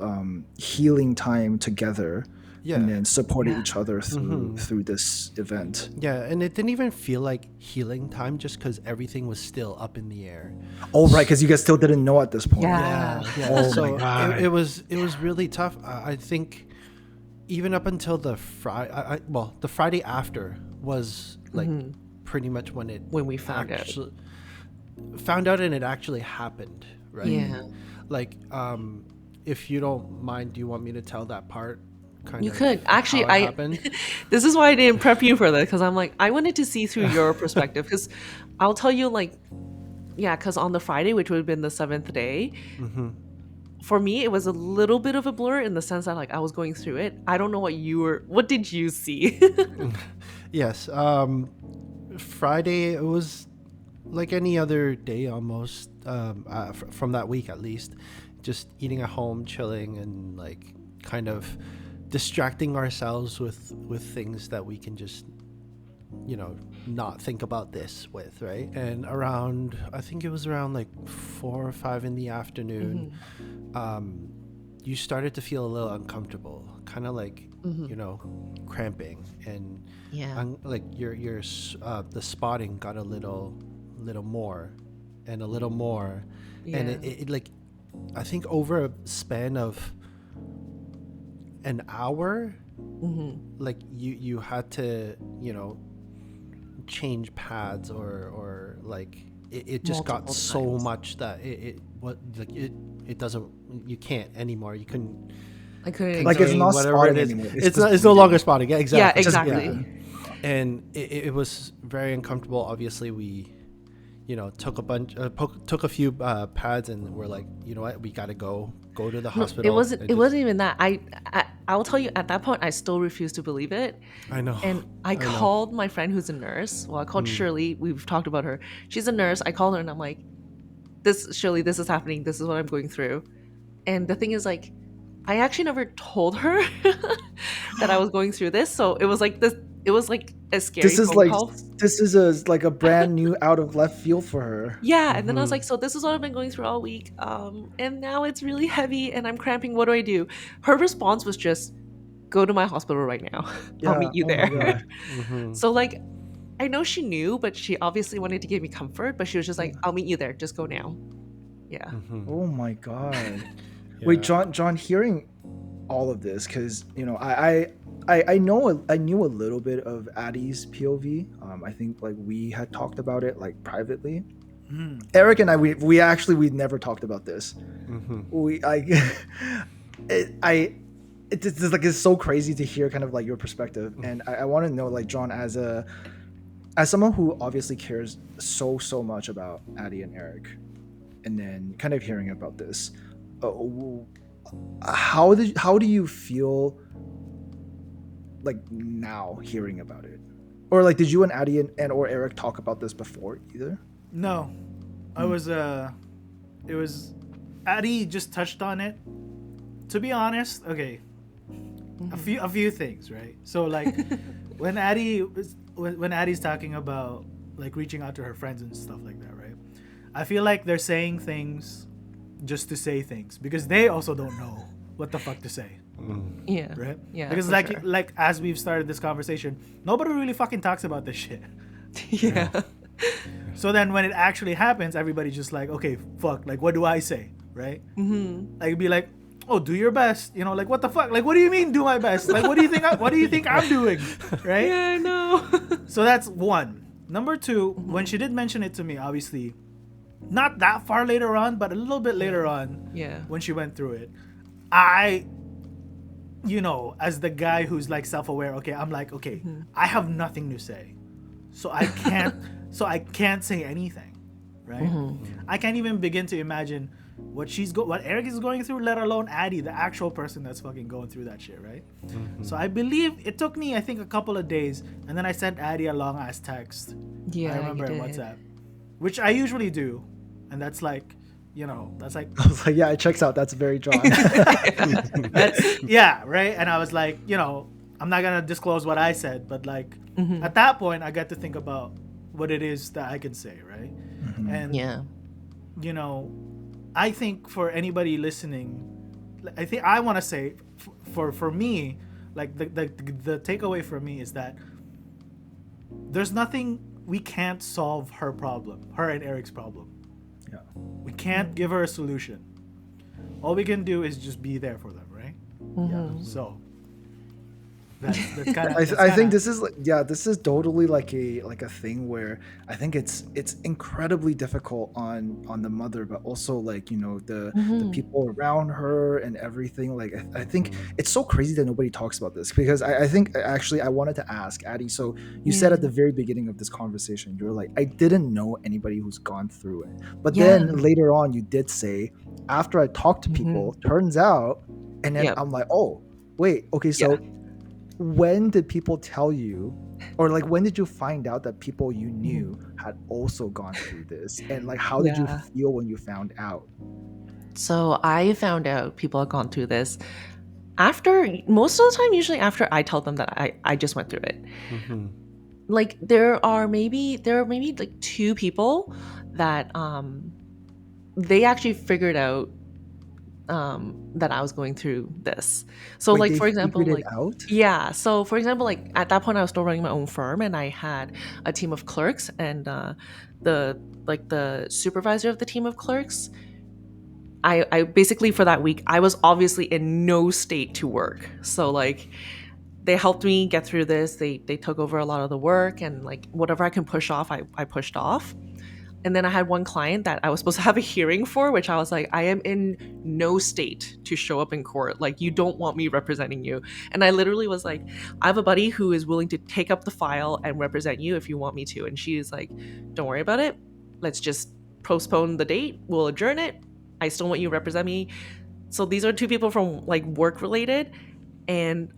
healing time together, and then supported each other through this event. Yeah, and it didn't even feel like healing time, just because everything was still up in the air. Oh, right, because you guys still didn't know at this point. Yeah. Oh So my God. it was really tough. I think even up until the Friday, the Friday after was like pretty much when we found out. Found out, and it actually happened, right? Yeah. Like, if you don't mind, do you want me to tell that part? You could actually. How it happened? This is why I didn't prep you for that, because I'm like, I wanted to see through your perspective, because I'll tell you, like, yeah, because on the Friday, which would have been the 7th day, for me it was a little bit of a blur, in the sense that like I was going through it. I don't know what did you see? Yes, Friday, it was like any other day almost, from that week at least, just eating at home, chilling, and like kind of distracting ourselves with things that we can just not think about this with, right? And around, I think it was around like 4 or 5 in the afternoon, you started to feel a little uncomfortable, kind of like cramping, and like your the spotting got a little more and a little more, and it like, I think over a span of an hour, like you had to change pads, or like it just got so much that it doesn't, you can't anymore, you couldn't. I couldn't. Like, it's not spotting it is. anymore. It's no longer spotting. Yeah, exactly. Yeah, exactly. And it was very uncomfortable. Obviously, we took a few pads, and we're like, you know what, we gotta go to the hospital. It wasn't even that. I'll tell you, at that point I still refused to believe it. I know. And I called my friend who's a nurse. Well, I called Shirley. We've talked about her. She's a nurse. I called her and I'm like, Shirley, this is happening. This is what I'm going through. And the thing is, like, I actually never told her that I was going through this. So it was like this. It was like a scary phone call. This is a brand new out of left field for her. Yeah, and then I was like, so this is what I've been going through all week, and now it's really heavy and I'm cramping. What do I do? Her response was just, go to my hospital right now. I'll meet you there. So like, I know she knew, but she obviously wanted to give me comfort, but she was just like, I'll meet you there, just go now. Yeah. Oh my God. Wait, John, hearing all of this, because I knew a little bit of Addie's POV. I think like we had talked about it like privately. Eric and I, we'd never talked about this. It's so crazy to hear kind of like your perspective, and I want to know, like, John, as someone who obviously cares so much about Addie and Eric, and then kind of hearing about this, how do you feel like now hearing about it? Or like, did you and Addie and or Eric talk about this before either? No, it was Addie just touched on it. To be honest, okay, a few things, right? So like, when Addie's talking about like reaching out to her friends and stuff like that, right? I feel like they're saying things just to say things, because they also don't know what the fuck to say. Yeah. Right? Yeah. Because like as we've started this conversation, nobody really fucking talks about this shit. Yeah. So then when it actually happens, everybody's just like, okay, fuck, like, what do I say? Right? Like, be like, oh, do your best. Like, what the fuck? Like, what do you mean do my best? Like, what do you think I'm doing? Right? Yeah, I know. So that's one. Number two, when she did mention it to me, obviously, not that far later on, but a little bit later on, when she went through it, I, as the guy who's like self-aware, okay, I'm like, okay, I have nothing to say, so I can't say anything, right? I can't even begin to imagine what what Eric is going through, let alone Addie, the actual person that's fucking going through that shit, right? So I believe it took me, I think, a couple of days, and then I sent Addie a long ass text. Yeah, I remember you in did. WhatsApp, which I usually do, and that's like, that's like I was like, yeah, it checks out. That's very John. that's yeah, right. And I was like, I'm not gonna disclose what I said, but like at that point, I got to think about what it is that I can say, right? And Yeah. I think for anybody listening, I think I want to say for me, like the takeaway for me is that there's nothing we can't solve her and Eric's problem. Yeah. We can't give her a solution. All we can do is just be there for them, right? Mm-hmm. So that's kind of. I think this is totally like a thing where I think it's incredibly difficult on the mother, but also like the people around her and everything. Like I think it's so crazy that nobody talks about this, because I think actually I wanted to ask Addie. So you said at the very beginning of this conversation, you were like, I didn't know anybody who's gone through it, but then later on you did say, after I talked to people, turns out, and then I'm like, oh wait, okay, so. When did people tell you, or like when did you find out that people you knew had also gone through this, and like how did you feel when you found out? So I found out people had gone through this after, most of the time, usually after I tell them that I just went through it. Like there are maybe like two people that they actually figured out that I was going through this. So Wait, like for example, figured like it out? yeah, so for example, like at that point I was still running my own firm, and I had a team of clerks, and the supervisor of the team of clerks, I basically, for that week, I was obviously in no state to work. So like they helped me get through this. They took over a lot of the work, and like whatever I can push off, I pushed off. And then I had one client that I was supposed to have a hearing for, which I was like, I am in no state to show up in court. Like, you don't want me representing you. And I literally was like, I have a buddy who is willing to take up the file and represent you if you want me to. And she is like, don't worry about it. Let's just postpone the date. We'll adjourn it. I still want you to represent me. So these are two people from like work related. And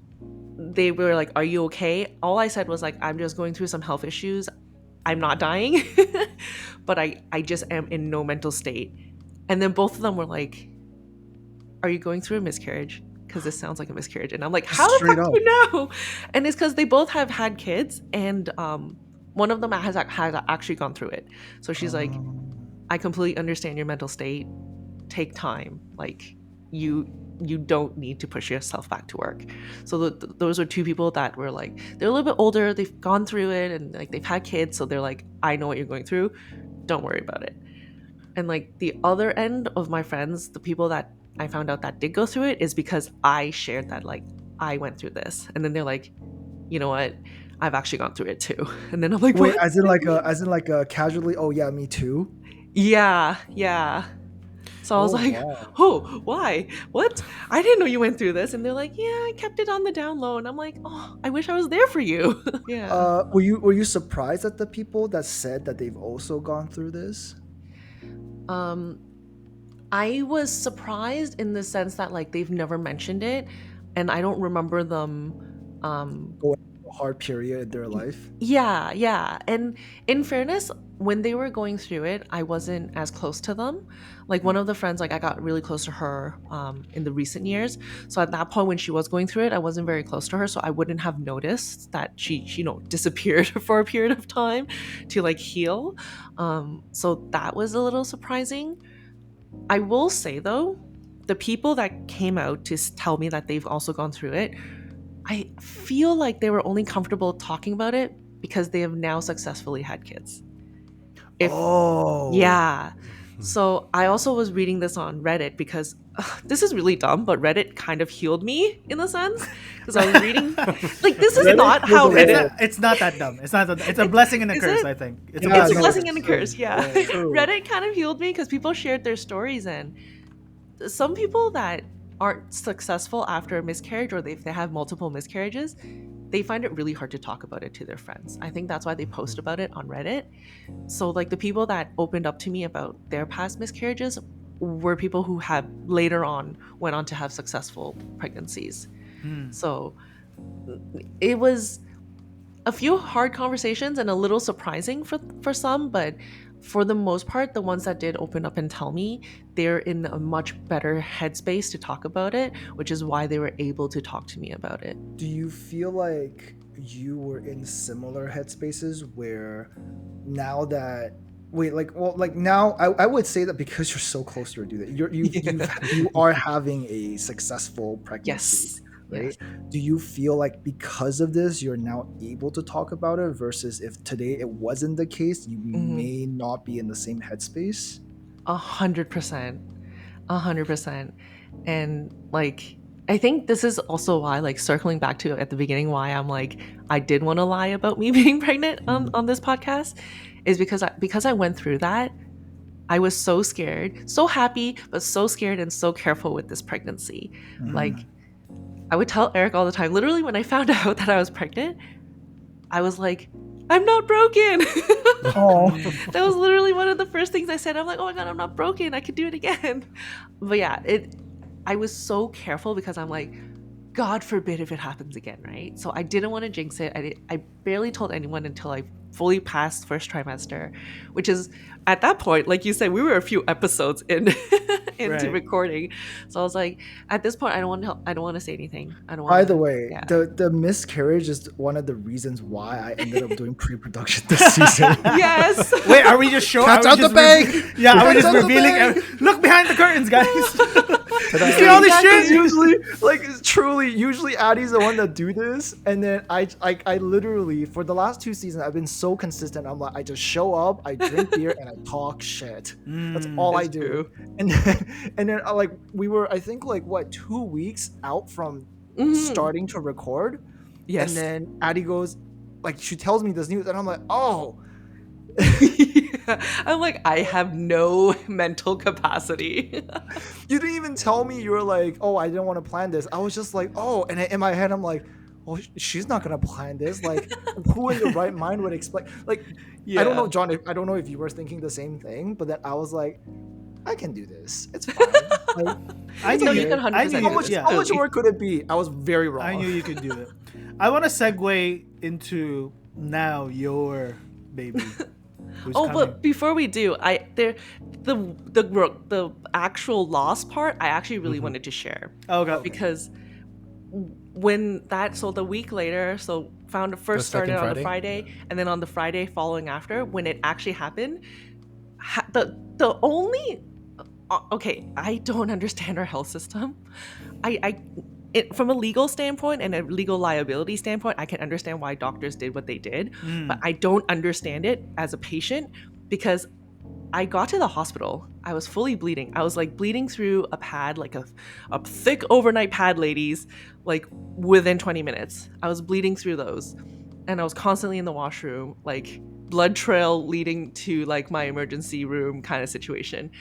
they were like, are you okay? All I said was like, I'm just going through some health issues. I'm not dying, but I just am in no mental state. And then both of them were like, are you going through a miscarriage? Because this sounds like a miscarriage. And I'm like, how the fuck do you know? And it's because they both have had kids, and one of them has actually gone through it. So she's like, I completely understand your mental state. Take time. Like, you don't need to push yourself back to work. So those are two people that were like, they're a little bit older, they've gone through it, and like they've had kids, so they're like, I know what you're going through, don't worry about it. And like the other end of my friends, the people that I found out that did go through it, is because I shared that like I went through this, and then they're like, you know what, I've actually gone through it too. And then I'm like, wait, what? as in like a casually, oh yeah, me too? Yeah. So I was like, wow. oh, why? What? I didn't know you went through this. And they're like, yeah, I kept it on the down low. And I'm like, oh, I wish I was there for you. Yeah. Were you surprised at the people that said that they've also gone through this? I was surprised in the sense that like they've never mentioned it, and I don't remember them Going through a hard period in their life? Yeah. And in fairness, when they were going through it, I wasn't as close to them. Like one of the friends, like I got really close to her in the recent years. So at that point when she was going through it, I wasn't very close to her, so I wouldn't have noticed that she disappeared for a period of time to like heal. So that was a little surprising. I will say though, the people that came out to tell me that they've also gone through it, I feel like they were only comfortable talking about it because they have now successfully had kids. Yeah. So I also was reading this on Reddit because this is really dumb, but Reddit kind of healed me in a sense, because I was reading like, this is Reddit not how Reddit. It's not that dumb. It's a blessing and a Is curse. it? I think It's a blessing and a curse. Yeah. True. Reddit kind of healed me because people shared their stories, and some people that aren't successful after a miscarriage, or they have multiple miscarriages, they find it really hard to talk about it to their friends. I think that's why they post about it on Reddit. So like the people that opened up to me about their past miscarriages were people who have later on went on to have successful pregnancies. So it was a few hard conversations and a little surprising for some, but for the most part, the ones that did open up and tell me, they're in a much better headspace to talk about it, which is why they were able to talk to me about it. Do you feel like you were in similar headspaces where now that now I would say that because you're so close to your due date, you are having a successful pregnancy. Yes. Right? Yes. Do you feel like because of this, you're now able to talk about it versus if today it wasn't the case, you may not be in the same headspace? 100%. 100%. And like, I think this is also why, like, circling back to at the beginning, why I'm like, I did want to lie about me being pregnant on this podcast, is because I went through that. I was so scared, so happy, but so scared and so careful with this pregnancy. Like, I would tell Eric all the time, literally when I found out that I was pregnant, I was like, I'm not broken. Oh. That was literally one of the first things I said. I'm like, oh my God, I'm not broken. I could do it again. But yeah, I was so careful because I'm like, God forbid if it happens again, right? So I didn't want to jinx it. I barely told anyone until I fully passed first trimester, which is at that point, like you said, we were a few episodes into recording. So I was like, at this point, I don't want to say anything. By the way, the miscarriage is one of the reasons why I ended up doing pre-production this season. Yes. Wait, are we just showing? Cats out the bag. Are we just revealing? Look behind the curtains, guys. You see all this shit? Usually Addie's the one that do this, and then I literally for the last 2 seasons I've been so consistent. I'm like, I just show up, I drink beer, and I talk shit. That's all I do. True. And then like we were, I think, like 2 weeks out from starting to record. Yes. And then Addie goes, like, she tells me this news, and I'm like, oh. I'm like, I have no mental capacity. You didn't even tell me. You were like, oh, I didn't want to plan this. I was just like, oh, and in my head I'm like, well, she's not gonna plan this. Like, who in the right mind would expect? Like, I don't know, John. I don't know if you were thinking the same thing, but then I was like, I can do this. It's fine. Like, I knew you could 100%. How much work could it be? I was very wrong. I knew you could do it. I want to segue into now your baby. But before we do, the actual loss part, I actually really wanted to share. Okay. Because the week later, so first started on the Friday, and then on the Friday following after, when it actually happened, the only I don't understand our health system. From a legal standpoint and a legal liability standpoint, I can understand why doctors did what they did, but I don't understand it as a patient, because I got to the hospital. I was fully bleeding. I was like bleeding through a pad, like a thick overnight pad, ladies, like within 20 minutes. I was bleeding through those, and I was constantly in the washroom, like blood trail leading to like my emergency room kind of situation.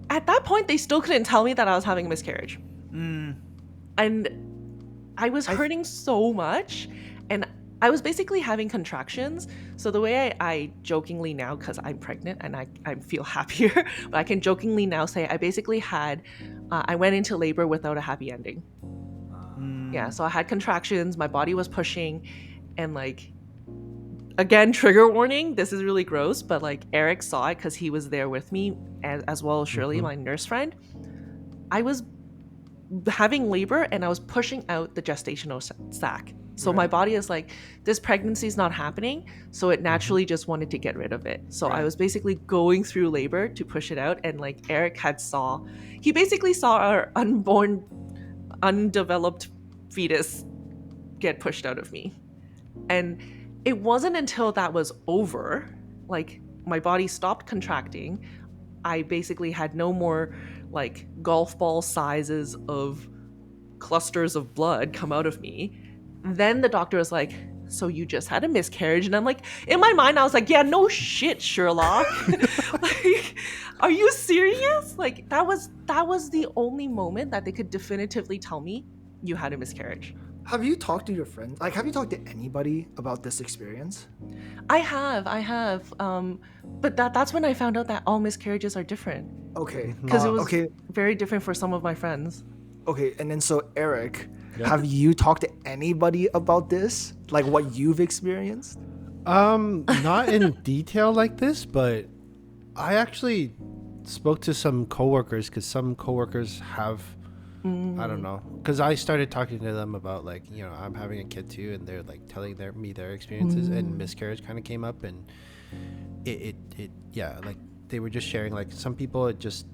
At that point, they still couldn't tell me that I was having a miscarriage. And I was hurting so much, and I was basically having contractions. So the way I jokingly now, because I'm pregnant and I feel happier, but I can jokingly now say I basically had, I went into labor without a happy ending. Yeah, so I had contractions, my body was pushing, and like, again, trigger warning, this is really gross, but like Eric saw it because he was there with me, as well as Shirley, my nurse friend. I was having labor and I was pushing out the gestational sac. So my body is like, this pregnancy is not happening. So it naturally just wanted to get rid of it. So I was basically going through labor to push it out. And like Eric he basically saw our unborn, undeveloped fetus get pushed out of me. And it wasn't until that was over, like my body stopped contracting. I basically had no more like golf ball sizes of clusters of blood come out of me. Then the doctor was like, so you just had a miscarriage? And I'm like, in my mind, I was like, yeah, no shit, Sherlock. Like, are you serious? Like, that was the only moment that they could definitively tell me you had a miscarriage. Have you talked to your friends? Like, have you talked to anybody about this experience? I have. But that's when I found out that all miscarriages are different. Okay. Because it was Okay. very different for some of my friends. Okay. And then so Eric, Yeah. have you talked to anybody about this? Like what you've experienced? Not in detail like this, but I actually spoke to some coworkers because some coworkers have, I don't know, because I started talking to them about like, you know, I'm having a kid too, and they're like telling their experiences, and miscarriage kind of came up, and it yeah, like they were just sharing like some people it just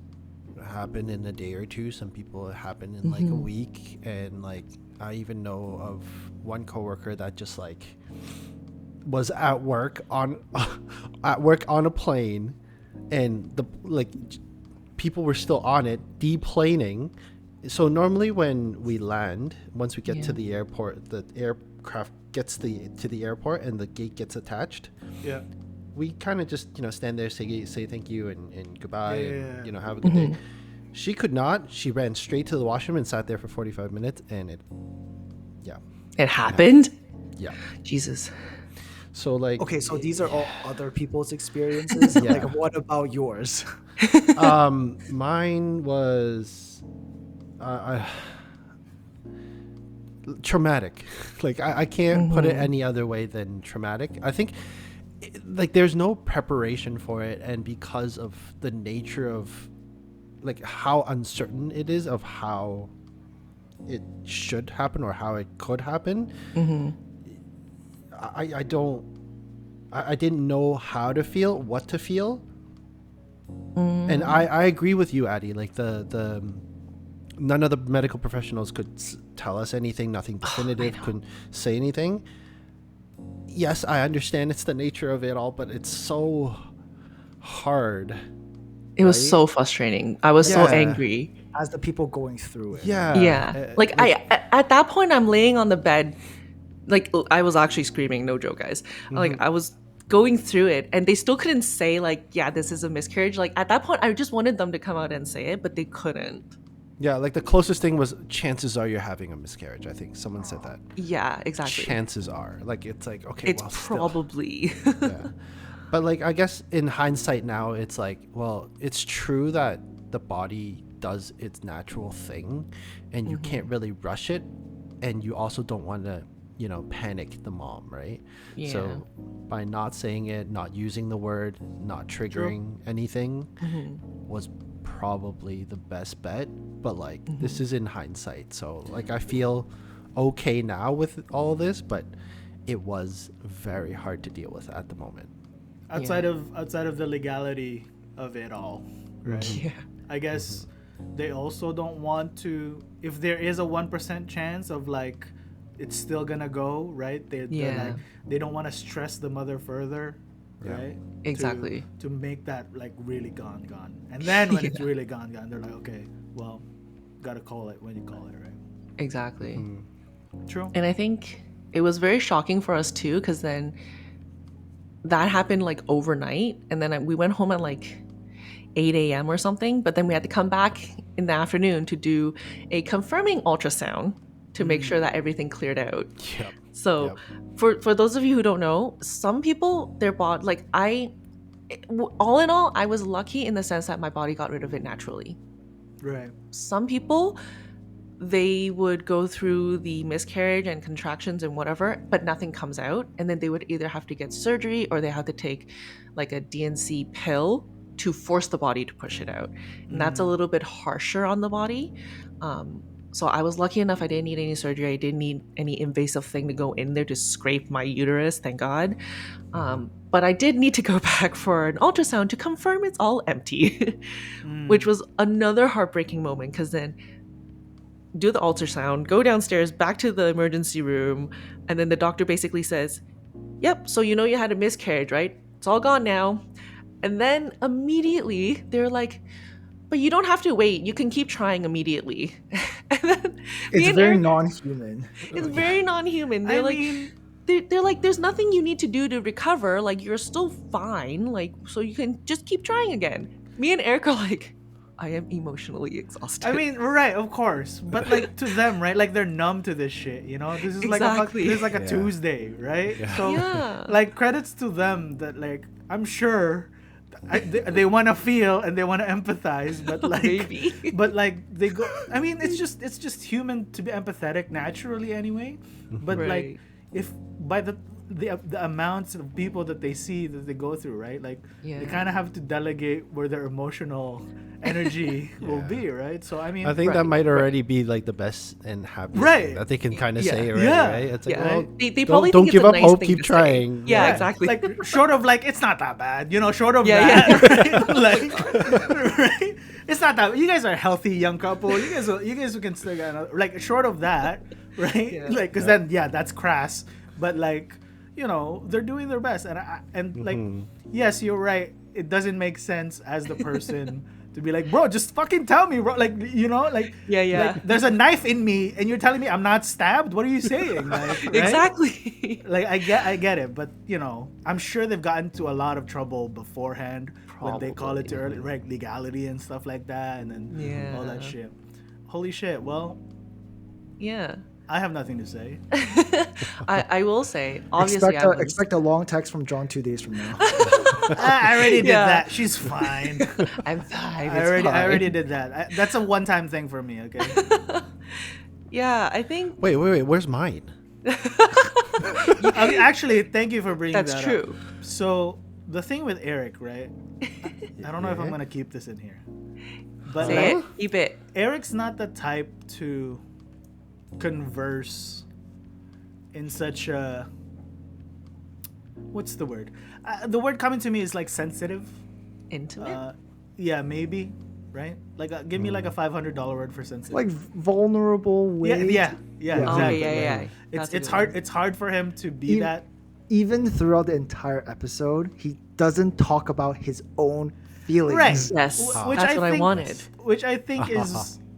happened in a day or two, some people it happened in like a week, and like I even know of one coworker that just like was at work on a plane, and the like people were still on it deplaning. So normally when we land, once we get to the airport, the aircraft gets to the airport and the gate gets attached. Yeah. We kind of just, you know, stand there, say thank you and goodbye, and, you know, have a good Mm-hmm. day. She could not. She ran straight to the washroom and sat there for 45 minutes, and It happened? yeah. Jesus. So like, Okay, so these are all other people's experiences. Yeah. Like, what about yours? mine was traumatic. Like I can't put it any other way than traumatic. I think like there's no preparation for it, and because of the nature of like how uncertain it is of how it should happen or how it could happen, I didn't know how to feel, what to feel. And I agree with you, Addie. Like the none of the medical professionals could tell us anything. Nothing definitive, couldn't say anything. Yes, I understand it's the nature of it all, but it's so hard. It was Right? so frustrating. I was so Yeah. angry. As the people going through it. Yeah. Like I at that point I'm laying on the bed, like I was actually screaming, no joke, guys. Like I was going through it and they still couldn't say like, yeah, this is a miscarriage. Like at that point I just wanted them to come out and say it, but they couldn't. Yeah, like the closest thing was chances are you're having a miscarriage. I think someone said that. Yeah, exactly. Chances are. Like it's like, okay, It's well, still. probably Yeah. But like I guess in hindsight now it's like, well, it's true that the body does its natural thing and you can't really rush it, and you also don't want to, you know, panic the mom, right? Yeah. So by not saying it, not using the word, not triggering anything was probably the best bet. But like this is in hindsight, so like I feel okay now with all of this, but it was very hard to deal with at the moment. Outside of the legality of it all, right? Yeah. I guess they also don't want to, if there is a 1% chance of like it's still gonna go, right? They're like, they don't want to stress the mother further, Yeah. right? Exactly. To make that like really gone. And then when it's really gone, they're like, okay, well, gotta call it when you call it, right? Exactly. True. And I think it was very shocking for us too, because then that happened like overnight, and then we went home at like 8 a.m. or something, but then we had to come back in the afternoon to do a confirming ultrasound to make sure that everything cleared out. Yep. So for those of you who don't know, some people, their body, like all in all, I was lucky in the sense that my body got rid of it naturally. Right. Some people, they would go through the miscarriage and contractions and whatever, but nothing comes out. And then they would either have to get surgery or they have to take like a DNC pill to force the body to push it out. And that's a little bit harsher on the body. So I was lucky enough I didn't need any surgery. I didn't need any invasive thing to go in there to scrape my uterus, thank God. But I did need to go back for an ultrasound to confirm it's all empty, which was another heartbreaking moment, because then do the ultrasound, go downstairs back to the emergency room, and then the doctor basically says, yep, so you know you had a miscarriage, right? It's all gone now. And then immediately they're like, but you don't have to wait, you can keep trying immediately. And then It's very non-human. it's very non-human. They're they're like, there's nothing you need to do to recover, like you're still fine, like so you can just keep trying again. Me and Eric are like, I am emotionally exhausted. I mean, right, of course, but like to them, right? Like they're numb to this shit, you know. This is Exactly. this is like a Yeah. Tuesday, right? Yeah. So, Yeah. like credits to them that like I'm sure they want to feel and they want to empathize, but like Maybe. but like they go. I mean, it's just human to be empathetic naturally anyway. But like Right. if by the amounts of people that they see that they go through, right? Like Yeah. they kind of have to delegate where their emotional energy will Yeah. be, right? So I mean, I think that Right, might right. already be like the best and happiest Right. thing that they can kind of Yeah. say already, Yeah. right? It's like, Yeah. well, They probably don't think give it's a up nice hope, thing keep to say. trying. Yeah, right. exactly. Like short of like it's not that bad, you know. Short of Yeah, that, yeah. right? Like, right? It's not that. You guys are a healthy young couple. You guys can still get another, like short of that, right? Yeah. Like because then that's crass. But like you know they're doing their best, and like yes, you're right. It doesn't make sense as the person. To be like, bro, just fucking tell me, bro. Like, you know, like, Yeah, yeah. like, there's a knife in me, and you're telling me I'm not stabbed. What are you saying? Like, right? Exactly. Like, I get it, but you know, I'm sure they've gotten into a lot of trouble beforehand when they call it to early legality and stuff like that, and then all that Yeah. shit. Holy shit! Well, Yeah. I have nothing to say. I will say, obviously, Expect a long text from John 2 days from now. I already did Yeah. that. She's fine. I'm fine. I already did that. That's a one-time thing for me. Okay. Yeah, I think Wait, where's mine? Actually, thank you for bringing that's that true. up. So the thing with Eric, right? I don't know if I'm gonna keep this in here, but Say like, it. Keep it. Eric's not the type to converse in such a what's the word? The word coming to me is like sensitive. Intimate. Yeah, maybe, right? Like, give me like a $500 word for sensitive. Like vulnerable way. yeah, Yeah. exactly. Okay, yeah. It's That's a it's good hard. one. It's hard for him to be E- that. Even throughout the entire episode, he doesn't talk about his own feelings. Right. Yes, Which that's what I think- wanted. Which I think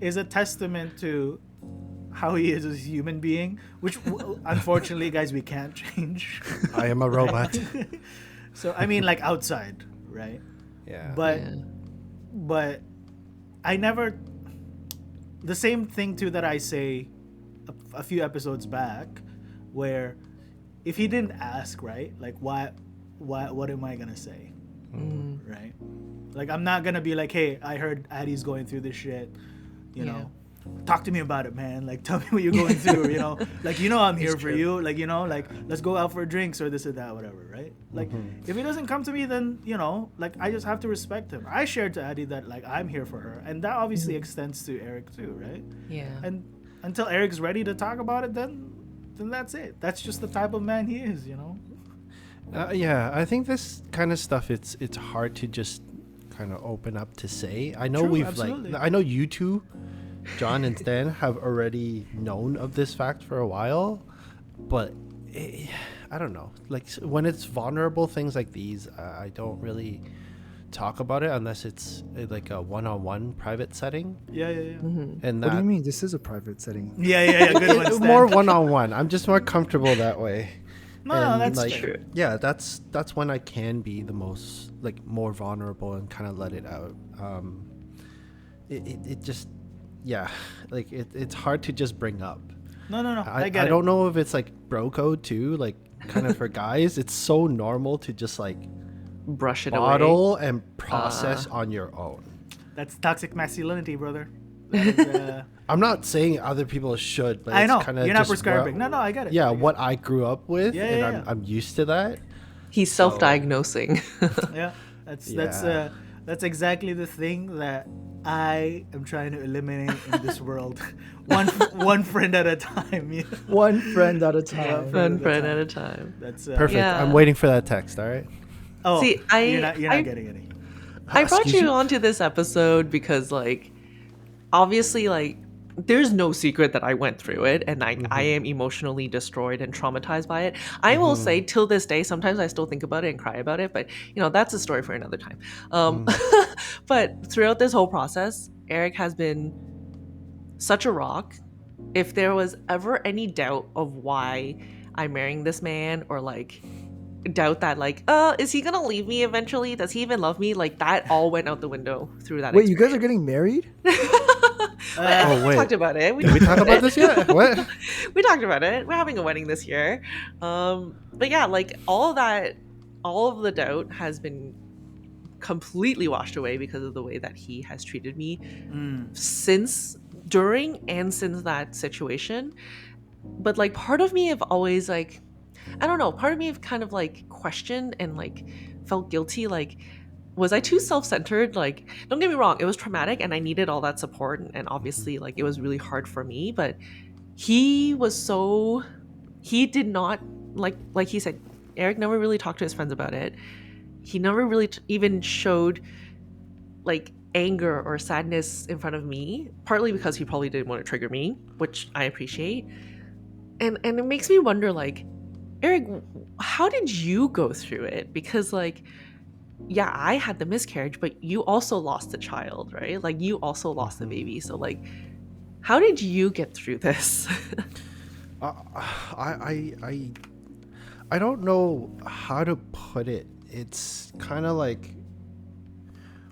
is a testament to how he is as a human being. Which unfortunately, guys, we can't change. I am a robot. So I mean, like outside, right? Yeah. But Yeah. but I never. The same thing too that I say a few episodes back, where if he didn't ask, right? Like what am I gonna say? Right? Like I'm not gonna be like, hey, I heard Addie's going through this shit, you know. Talk to me about it, man. Like tell me what you're going through, you know. Like I'm here for you. Like like let's go out for drinks or this or that, whatever, right? Like if he doesn't come to me, then like I just have to respect him. I shared to Addie that like I'm here for her, and that obviously extends to Eric too, right? Yeah. And until Eric's ready to talk about it, then that's it. That's just the type of man he is, you know. Yeah, I think this kind of stuff it's hard to just kind of open up to say. I know True, absolutely. I know you two, John and Stan, have already known of this fact for a while, but I don't know. Like when it's vulnerable things like these, I don't really talk about it unless it's like a one-on-one private setting. Yeah. And What do that you mean? This is a private setting. Yeah. Good one. Stan. more one-on-one. I'm just more comfortable that way. No, And, that's like, true. Yeah, that's when I can be the most like more vulnerable and kind of let it out. It just like it's hard to just bring up. No. I I get it. don't know if it's like bro code too, like kind of for guys. It's so normal to just like Brush it away. bottle and process on your own. That's toxic masculinity, brother. That is, I'm not saying other people should, but I it's know kind of you're not prescribing. No, I get it. Yeah, I get what I grew up with, Yeah, and yeah. I'm used to that. He's self-diagnosing. it. Yeah, that's Yeah. that's exactly the thing that I am trying to eliminate in this world. one friend at a time. Yeah. One friend at a time. One friend at a time. That's Perfect. Yeah. I'm waiting for that text. All right. Oh, See, you're not getting any. I brought Excuse you you? onto this episode because, like, obviously, like, there's no secret that I went through it, and I am emotionally destroyed and traumatized by it. I will say, till this day, sometimes I still think about it and cry about it, but that's a story for another time. But throughout this whole process, Eric has been such a rock. If there was ever any doubt of why I'm marrying this man, or like doubt that like, is he gonna leave me eventually? Does he even love me? Like that all went out the window through that. Wait, you guys are getting married? Oh, We wait. talked about it. Did we talk about this yet? What? We talked about it. We're having a wedding this year. But yeah, like all of that, all of the doubt has been completely washed away because of the way that he has treated me since, during, and since that situation. But like part of me have always like, I don't know, part of me have kind of like questioned and like felt guilty, like, was I too self-centered? Like, don't get me wrong, it was traumatic and I needed all that support, and obviously like it was really hard for me, but he did not, like he said, Eric never really talked to his friends about it. He never really even showed like anger or sadness in front of me, partly because he probably didn't want to trigger me, which I appreciate. And it makes me wonder, like, Eric, how did you go through it? Because like, yeah, I had the miscarriage, but you also lost a child, right? Like you also lost the baby. So like, how did you get through this? I don't know how to put it. It's kind of like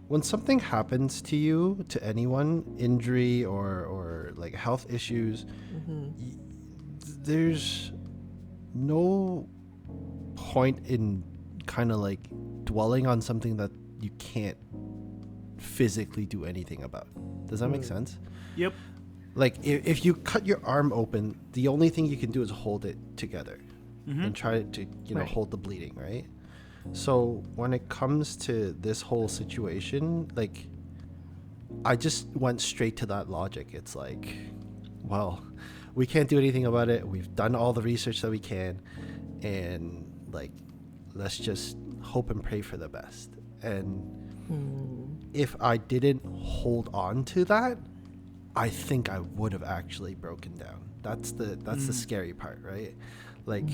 when something happens to you, to anyone, injury or like health issues, there's no point in kind of like dwelling on something that you can't physically do anything about. Does that make sense? Yep. Like if you cut your arm open, the only thing you can do is hold it together and try to, Right. hold the bleeding, right? So when it comes to this whole situation, like I just went straight to that logic. It's like, well, we can't do anything about it. We've done all the research that we can, and like, let's just hope and pray for the best. And if I didn't hold on to that, I think I would have actually broken down. That's the scary part, right? Like,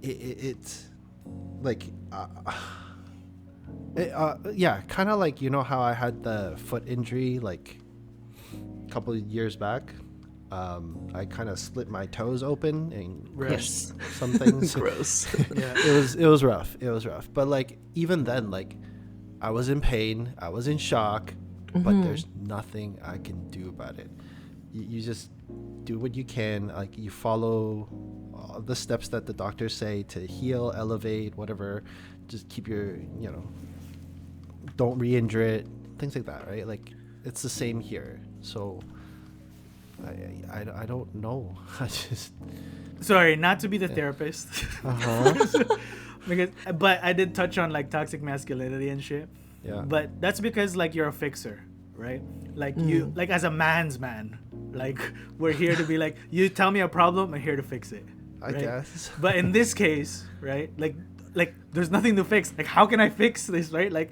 it's like, yeah, kind of like, how I had the foot injury like a couple of years back. I kind of split my toes open and crushed some things. Gross. Yeah. It was rough. It was rough. But like even then, like I was in pain. I was in shock. But there's nothing I can do about it. You just do what you can. Like you follow all the steps that the doctors say to heal, elevate, whatever. Just keep your, don't re-injure it, things like that, right? Like it's the same here. So I don't know. I just Sorry, not to be the therapist. But I did touch on like toxic masculinity and shit. Yeah. But that's because like you're a fixer, right? Like you, like as a man's man, like we're here to be like, you tell me a problem, I'm here to fix it. I right? guess. But in this case, right? Like there's nothing to fix. Like how can I fix this, right? Like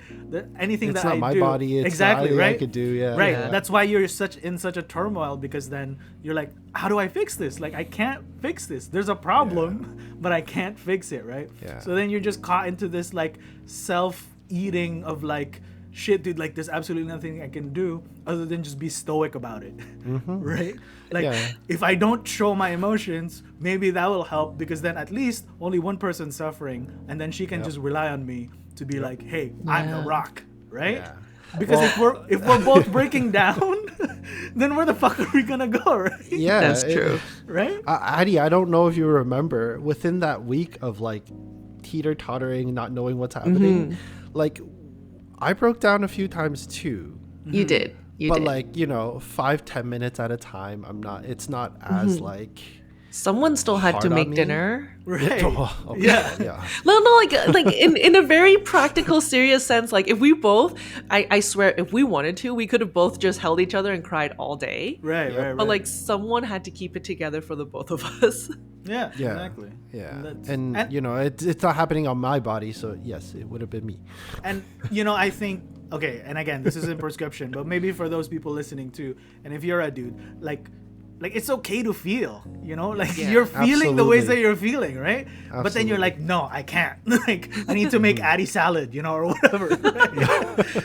anything It's that not I my do, body. It's exactly, not right? I could do, yeah. Right. Yeah. That's why you're in such a turmoil, because then you're like, how do I fix this? Like I can't fix this. There's a problem, but I can't fix it, right? Yeah. So then you're just caught into this like self-eating of like, shit, dude, like there's absolutely nothing I can do other than just be stoic about it. Right? Like Yeah. if I don't show my emotions, maybe that will help, because then at least only one person's suffering, and then she can just rely on me to be like, hey, I'm the Yeah. rock, right? Yeah. Because if we're both breaking down, then where the fuck are we gonna go, right? Yeah. That's true. Right? Addie, I don't know if you remember, within that week of like teeter-tottering, not knowing what's happening, like I broke down a few times too. You did. You But did. like, 5-10 minutes at a time. It's not as like Someone still had to hard on make me. dinner. Right. Oh, okay. Yeah. Yeah. No, like in a very practical, serious sense, like if we both, I swear, if we wanted to, we could have both just held each other and cried all day. Right, Yep. right. But like someone had to keep it together for the both of us. yeah, Yeah. exactly. Yeah. that's- And, and- it's not happening on my body, so yes, it would have been me. And I think, okay, and again, this is in prescription, but maybe for those people listening too, and if you're a dude, like like it's okay to feel, like Yeah. you're feeling the ways that Absolutely. you're feeling, right? But then you're like, no, I can't. Like I need to make Addie salad, or whatever.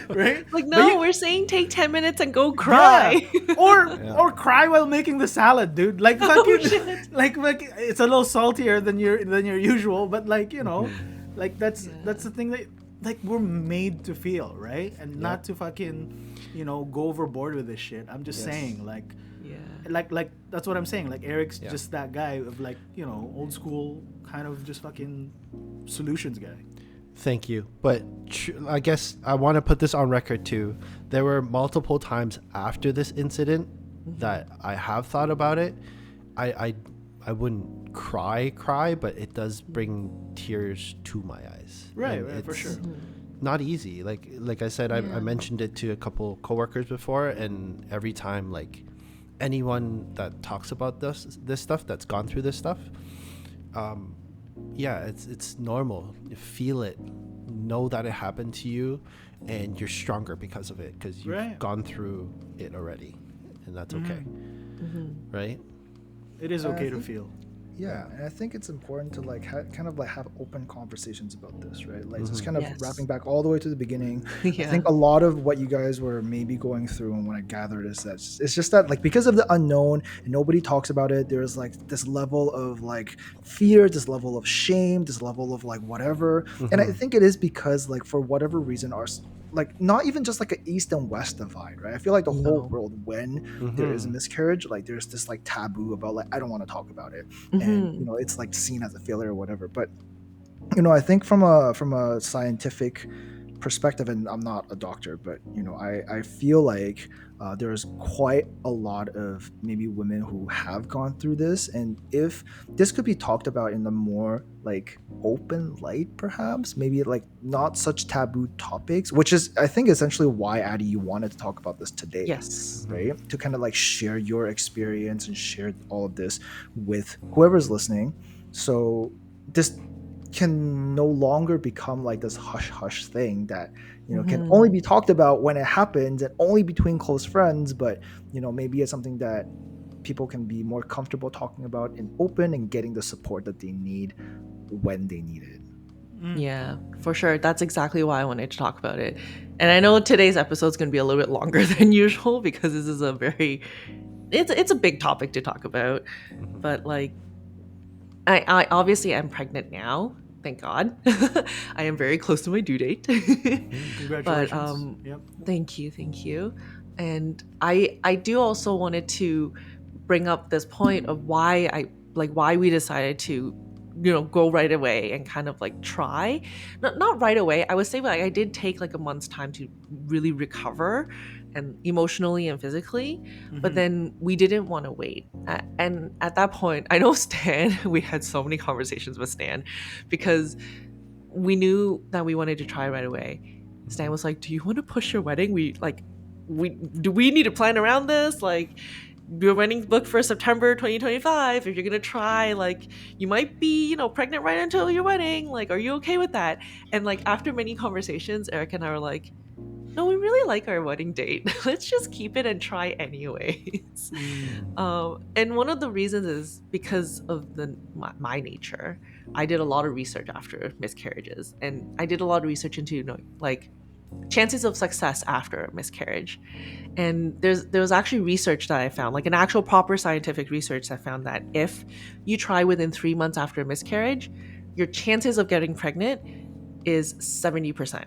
Right? Like, But no, we're saying take 10 minutes and go yeah. cry. Or cry while making the salad, dude. Like Oh, fucking shit. like it's a little saltier than your usual, but like, like that's the thing that like we're made to feel, right? And not to fucking, go overboard with this shit. I'm just saying, like Yeah. like that's what I'm saying. Like Eric's just that guy of like, old school kind of just fucking solutions guy. Thank you. But I guess I want to put this on record too. There were multiple times after this incident that I have thought about it. I wouldn't cry, but it does bring tears to my eyes. Right, And right, for it's sure. not easy. Like I said, I mentioned it to a couple coworkers before, and every time, like anyone that talks about this stuff, that's gone through this stuff, it's normal. You feel it, know that it happened to you, and you're stronger because of it, because you've gone through it already, and that's okay. Right? It is okay to feel. Yeah, and I think it's important to like kind of like have open conversations about this, right? Like just kind of Yes. wrapping back all the way to the beginning. I Yeah. think a lot of what you guys were maybe going through, and when I gathered, is that it's just that like because of the unknown and nobody talks about it, there's like this level of like fear, this level of shame, this level of like whatever. And I think it is because like for whatever reason our like not even just like an east and west divide, right? I feel like the whole world, when there is a miscarriage, like there's this like taboo about like I don't want to talk about it, and it's like seen as a failure or whatever. But I think from a scientific perspective, and I'm not a doctor, but I feel like there's quite a lot of maybe women who have gone through this, and if this could be talked about in a more like open light, perhaps maybe like not such taboo topics, which is I think essentially why Addie you wanted to talk about this today. Yes. Right, to kind of like share your experience and share all of this with whoever's listening, so this can no longer become like this hush hush thing that can only be talked about when it happens and only between close friends, but maybe it's something that people can be more comfortable talking about in open and getting the support that they need when they need it. Yeah, for sure. That's exactly why I wanted to talk about it. And I know today's episode is going to be a little bit longer than usual because this is it's a big topic to talk about. But like, I obviously am pregnant now. Thank God. I am very close to my due date. Congratulations. But Yep. thank you. And I do also wanted to bring up this point of why we decided to go right away and kind of like try, not right away. I would say like I did take like a month's time to really recover, and emotionally and physically, but then we didn't want to wait. And at that point, I know Stan, we had so many conversations with Stan because we knew that we wanted to try right away. Stan was like, do you want to push your wedding? We need to plan around this? Like, your wedding's booked for September 2025. If you're gonna try, like, you might be, pregnant right until your wedding. Like, are you okay with that? And like after many conversations, Eric and I were like, no, we really like our wedding date. Let's just keep it and try anyways. And one of the reasons is because of my nature. I did a lot of research after miscarriages, and I did a lot of research into like chances of success after a miscarriage. And there was actually research that I found, like an actual proper scientific research that found that if you try within 3 months after a miscarriage, your chances of getting pregnant is 70%.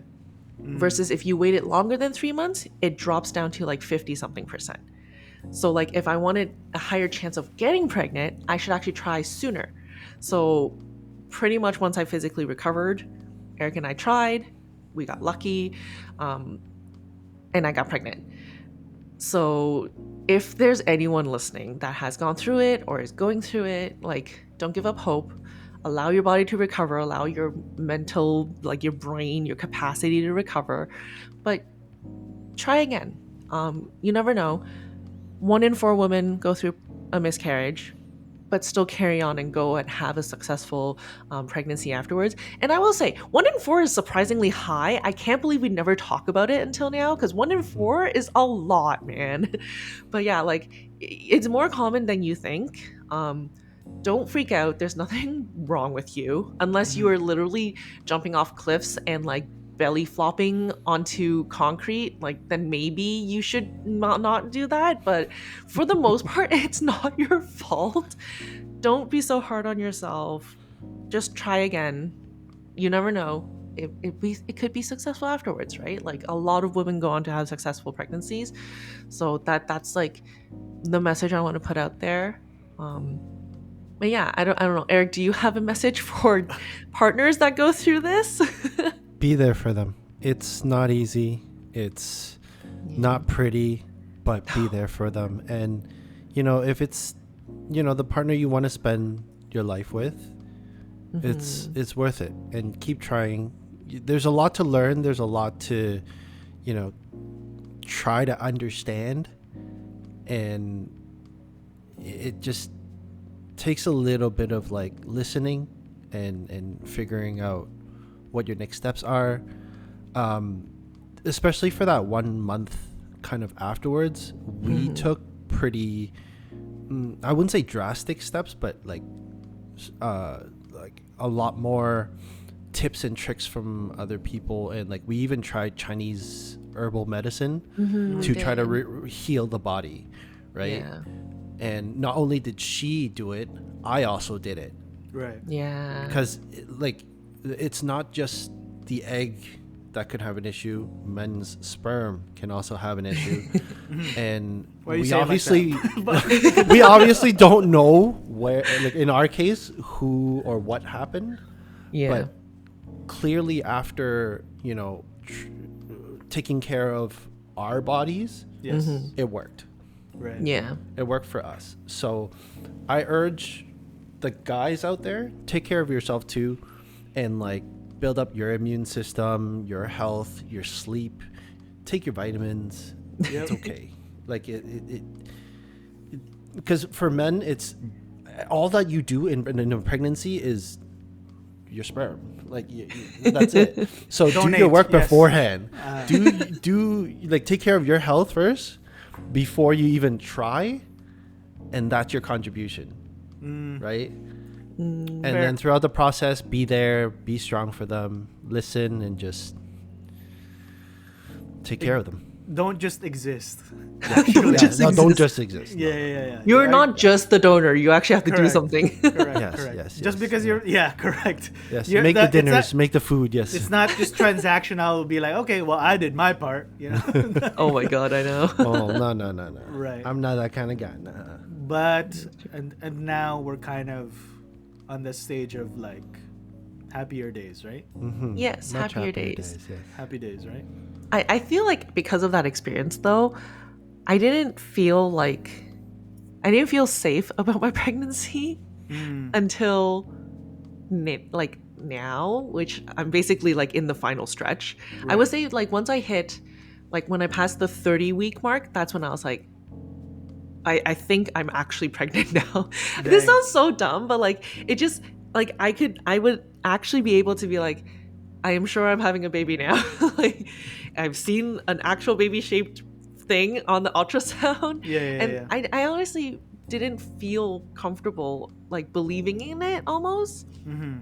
Versus if you waited longer than 3 months, it drops down to like 50 something percent. So like if I wanted a higher chance of getting pregnant, I should actually try sooner. So pretty much once I physically recovered, Eric and I tried, we got lucky, and I got pregnant. So if there's anyone listening that has gone through it or is going through it, like, don't give up hope. Allow your body to recover, allow your mental, like your brain, your capacity to recover, but try again. You never know. 1 in 4 women go through a miscarriage. but still carry on and go and have a successful pregnancy afterwards. And I will say, 1 in 4 is surprisingly high. I can't believe we never talk about it until now, because 1 in 4 is a lot, man. But yeah, like it's more common than you think. Don't freak out. There's nothing wrong with you unless you are literally jumping off cliffs and like belly flopping onto concrete. Like then maybe you should not do that. But for the most part, it's not your fault. Don't be so hard on yourself. Just try again. You never know. It could be successful afterwards, right? Like a lot of women go on to have successful pregnancies. So that's like the message I want to put out there. But yeah, I don't know. Eric, do you have a message for partners that go through this? Be there for them. It's not easy. It's not pretty, but be there for them. And if it's the partner you want to spend your life with, it's worth it. And keep trying. There's a lot to learn. There's a lot to try to understand, and it just takes a little bit of like listening and figuring out what your next steps are, especially for that 1 month kind of afterwards. We took pretty I wouldn't say drastic steps, but like a lot more tips and tricks from other people, and like we even tried Chinese herbal medicine to try to heal the body, right? Yeah. And not only did she do it, I also did it. Right. Yeah. Because it's not just the egg that could have an issue. Men's sperm can also have an issue. And Why you we say it like obviously we obviously don't know where, like in our case, who or what happened. Yeah. But clearly after, taking care of our bodies, Yes. it worked. Right. Yeah. It worked for us. So I urge the guys out there, take care of yourself too, and like build up your immune system, your health, your sleep, take your vitamins. Yep. It's okay. Like because for men, it's all that you do in a pregnancy is your sperm. Like that's it. So do Donate, your work yes. beforehand. Do like take care of your health first before you even try, and that's your contribution, right? And Fair. then throughout the process, be there, be strong for them, listen, and just take care of them. Don't just exist. Don't just No, don't exist. just exist. No. Yeah. You're not just the donor. You actually have to do Correct. something. Correct. Yes, correct. yes, Just yes, because correct. Yes, You're- make the it's dinners, not- make the food. Yes. It's not just transactional. It'll be like, okay, well, I did my part. Oh my god, I know. Oh no. Right. I'm not that kind of guy. Nah. But and now we're kind of on the stage of like happier days, right? Mm-hmm. Yes, Much happier days. Yes. Happy days, right? I feel like because of that experience though, I didn't feel safe about my pregnancy until like now, which I'm basically like in the final stretch. I would say like once I hit, like when I passed the 30-week mark, that's when I was like, I think I'm actually pregnant now. This Dang. sounds so dumb, but like it just like I would actually be able to be like, I am sure I'm having a baby now. Like I've seen an actual baby shaped thing on the ultrasound. Yeah. I honestly didn't feel comfortable like believing in it almost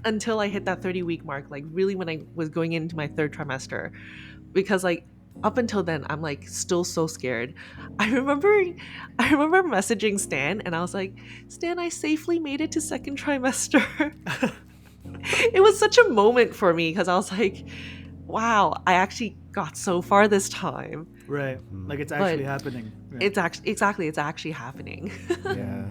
until I hit that 30-week mark, like really when I was going into my 3rd trimester, because like up until then I'm like still so scared. I remember messaging Stan and I was like, Stan, I safely made it to 2nd trimester. It was such a moment for me because I was like, wow, I actually got so far this time. Right. Like it's actually happening. Right. It's actually happening. Yeah.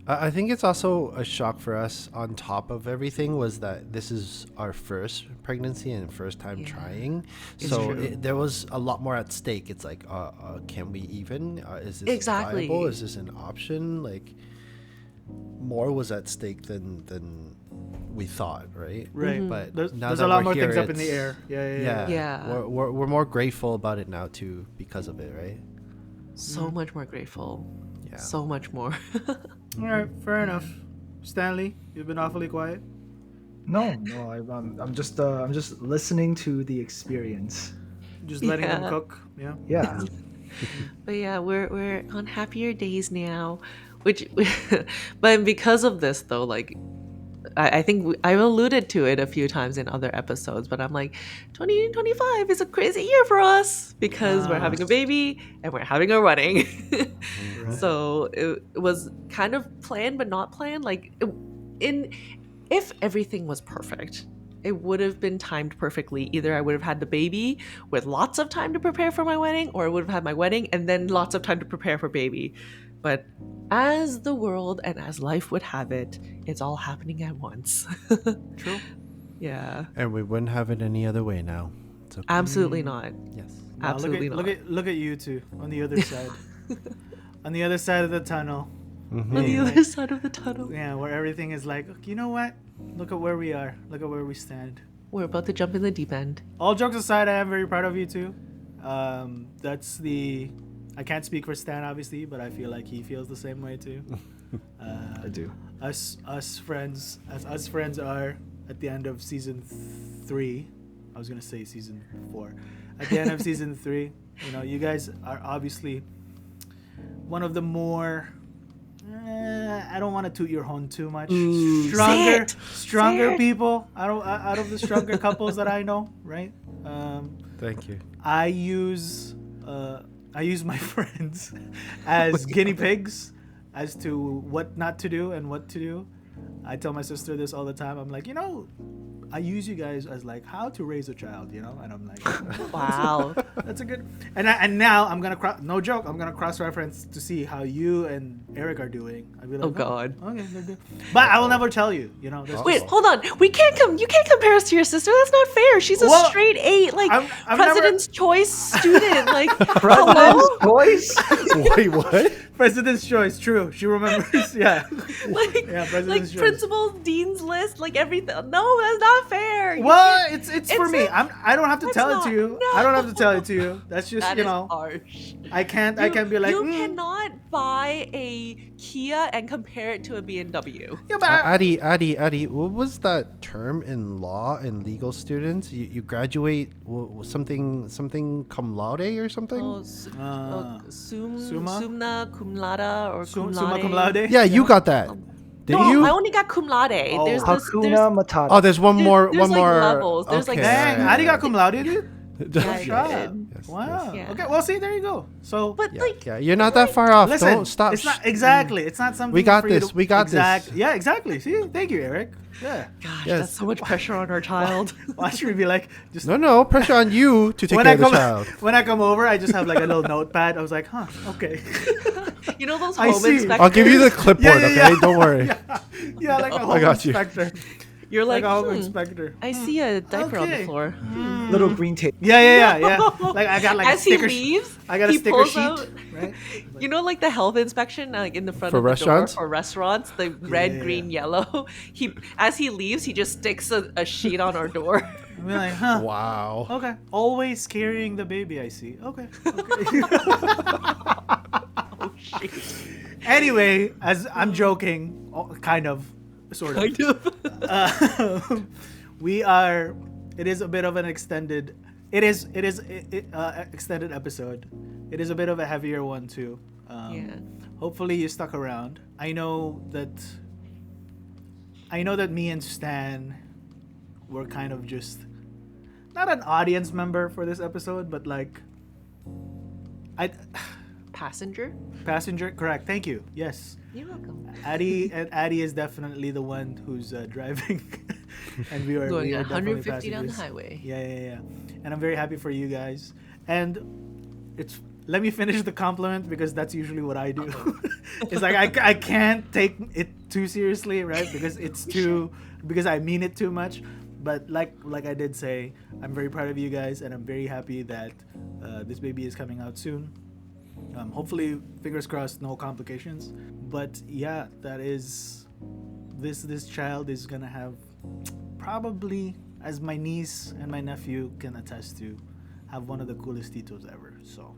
I think it's also a shock for us on top of everything was that this is our first pregnancy and first time trying. So there was a lot more at stake. It's like, can we even? Is this Exactly. viable? Is this an option? Like more was at stake than we thought, right? Right. But There's now a that lot we're more here, things up in the it's- air. Yeah. Yeah. We're more grateful about it now too because of it, right? So much more grateful. Yeah. So much more. All right. Fair enough. Stanley, you've been awfully quiet. No, I'm just listening to the experience. Just letting them Yeah. cook. Yeah. Yeah. But yeah, we're on happier days now, which, but because of this though, like I think I've alluded to it a few times in other episodes, but I'm like, 2025 is a crazy year for us because we're having a baby and we're having a wedding. Right. So it was kind of planned, but not planned. Like, in if everything was perfect, it would have been timed perfectly. Either I would have had the baby with lots of time to prepare for my wedding, or I would have had my wedding and then lots of time to prepare for baby. But as the world and as life would have it, it's all happening at once. True. Yeah, And we wouldn't have it any other way now. It's okay. absolutely not. Yes. Wow, Absolutely not. look at you two on the other side. On the other side of the tunnel. Mm-hmm. On the Yeah. other side of the tunnel, Yeah, where everything is like, you know what? Look at where we are. Look at where we stand. we're about to jump in the deep end. All jokes aside, I am very proud of you two. That's the. I can't speak for Stan, obviously, but I feel like he feels the same way too. I do. Us friends, as us friends are at the end of season 3. I was gonna say season 4. At the end of season 3, you know, you guys are obviously one of the more. I don't want to toot your horn too much. Say it. Stronger Say it. people out of the stronger couples that I know, right? Thank you. I use my friends as guinea pigs as to what not to do and what to do. I tell my sister this all the time. I'm like, I use you guys as like how to raise a child, and I'm like, Wow. that's a good. And now I'm gonna no joke. I'm gonna cross reference to see how you and Eric are doing. I'd be like, Oh, God. okay, they're good. But I will never tell you. There's Wait, hold on. You can't compare us to your sister. That's not fair. She's a Well, straight A, like I'm President's Choice student. Like, President's hello? choice. Wait, what? President's choice. True. She remembers. Yeah. Like, Yeah, President's like choice. principal, dean's list, like everything. No, that's not fair. You Well, can't- it's for me. I don't have to That's tell it not- to you. no. I don't have to tell it to you. That's just that is harsh. I can't be like you "Mm." cannot buy a Kia and compare it to a BMW. Yeah, but Addie, what was that term in law and legal students? You graduate something cum laude or something? Oh, Summa? summa cum laude or cum laude. summa cum laude. Yeah, you got that. Did No, you? I only got cum laude. There's this, Hakuna Matata. Oh, there's one more. there's one like more. levels. There's like okay. Dang, Addie got cum laude, dude. Yeah, I Yes, did. yes, Wow. Yeah. Okay. Well, see, there you go. So, But Yeah, like, yeah, you're not that far off. listen, Don't stop. It's not exactly. It's not something. We got for you this, to- we got this. Yeah, exactly. See, thank you, Eric. Yeah. gosh, Yes. that's so much pressure on our child. Watch me be like, just No, pressure on you to take when care I of the come child. when I come over, I just have like a little notepad. I was like, huh, okay. You know those I home see. inspectors? I'll give you the clipboard, okay? Don't worry. Yeah, like a home got you. inspector. You're Like like, a home inspector. I see a diaper on the Okay. floor. Little green tape. Yeah. Like I got like As a he sticker. leaves, I got a he sticker pulls sheet, out- right? You know, like the health inspection, like in the front For of the restaurants? door for restaurants, the red, Yeah. green, yellow. As he leaves, he just sticks a sheet on our door. I'm like, huh. Wow. Okay. Always carrying the baby, I see. Okay. Oh shit! Anyway, as I'm joking, kind of, sort of. Kind of. We are. It is a bit of an extended. It is extended episode. It is a bit of a heavier one too. Yeah. Hopefully you stuck around. I know that me and Stan were kind of just not an audience member for this episode, but like Passenger. passenger. Correct. Thank you. Yes. You're welcome. Addie is definitely the one who's driving, and we are Going we are at definitely 150 down the passengers. highway. Yeah. And I'm very happy for you guys. And let me finish the compliment because that's usually what I do. It's like I can't take it too seriously, right? Because because I mean it too much. But like I did say, I'm very proud of you guys, and I'm very happy that this baby is coming out soon. Hopefully, fingers crossed, no complications. But yeah, that is this child is gonna have probably, as my niece and my nephew can attest to, have one of the coolest titos ever. So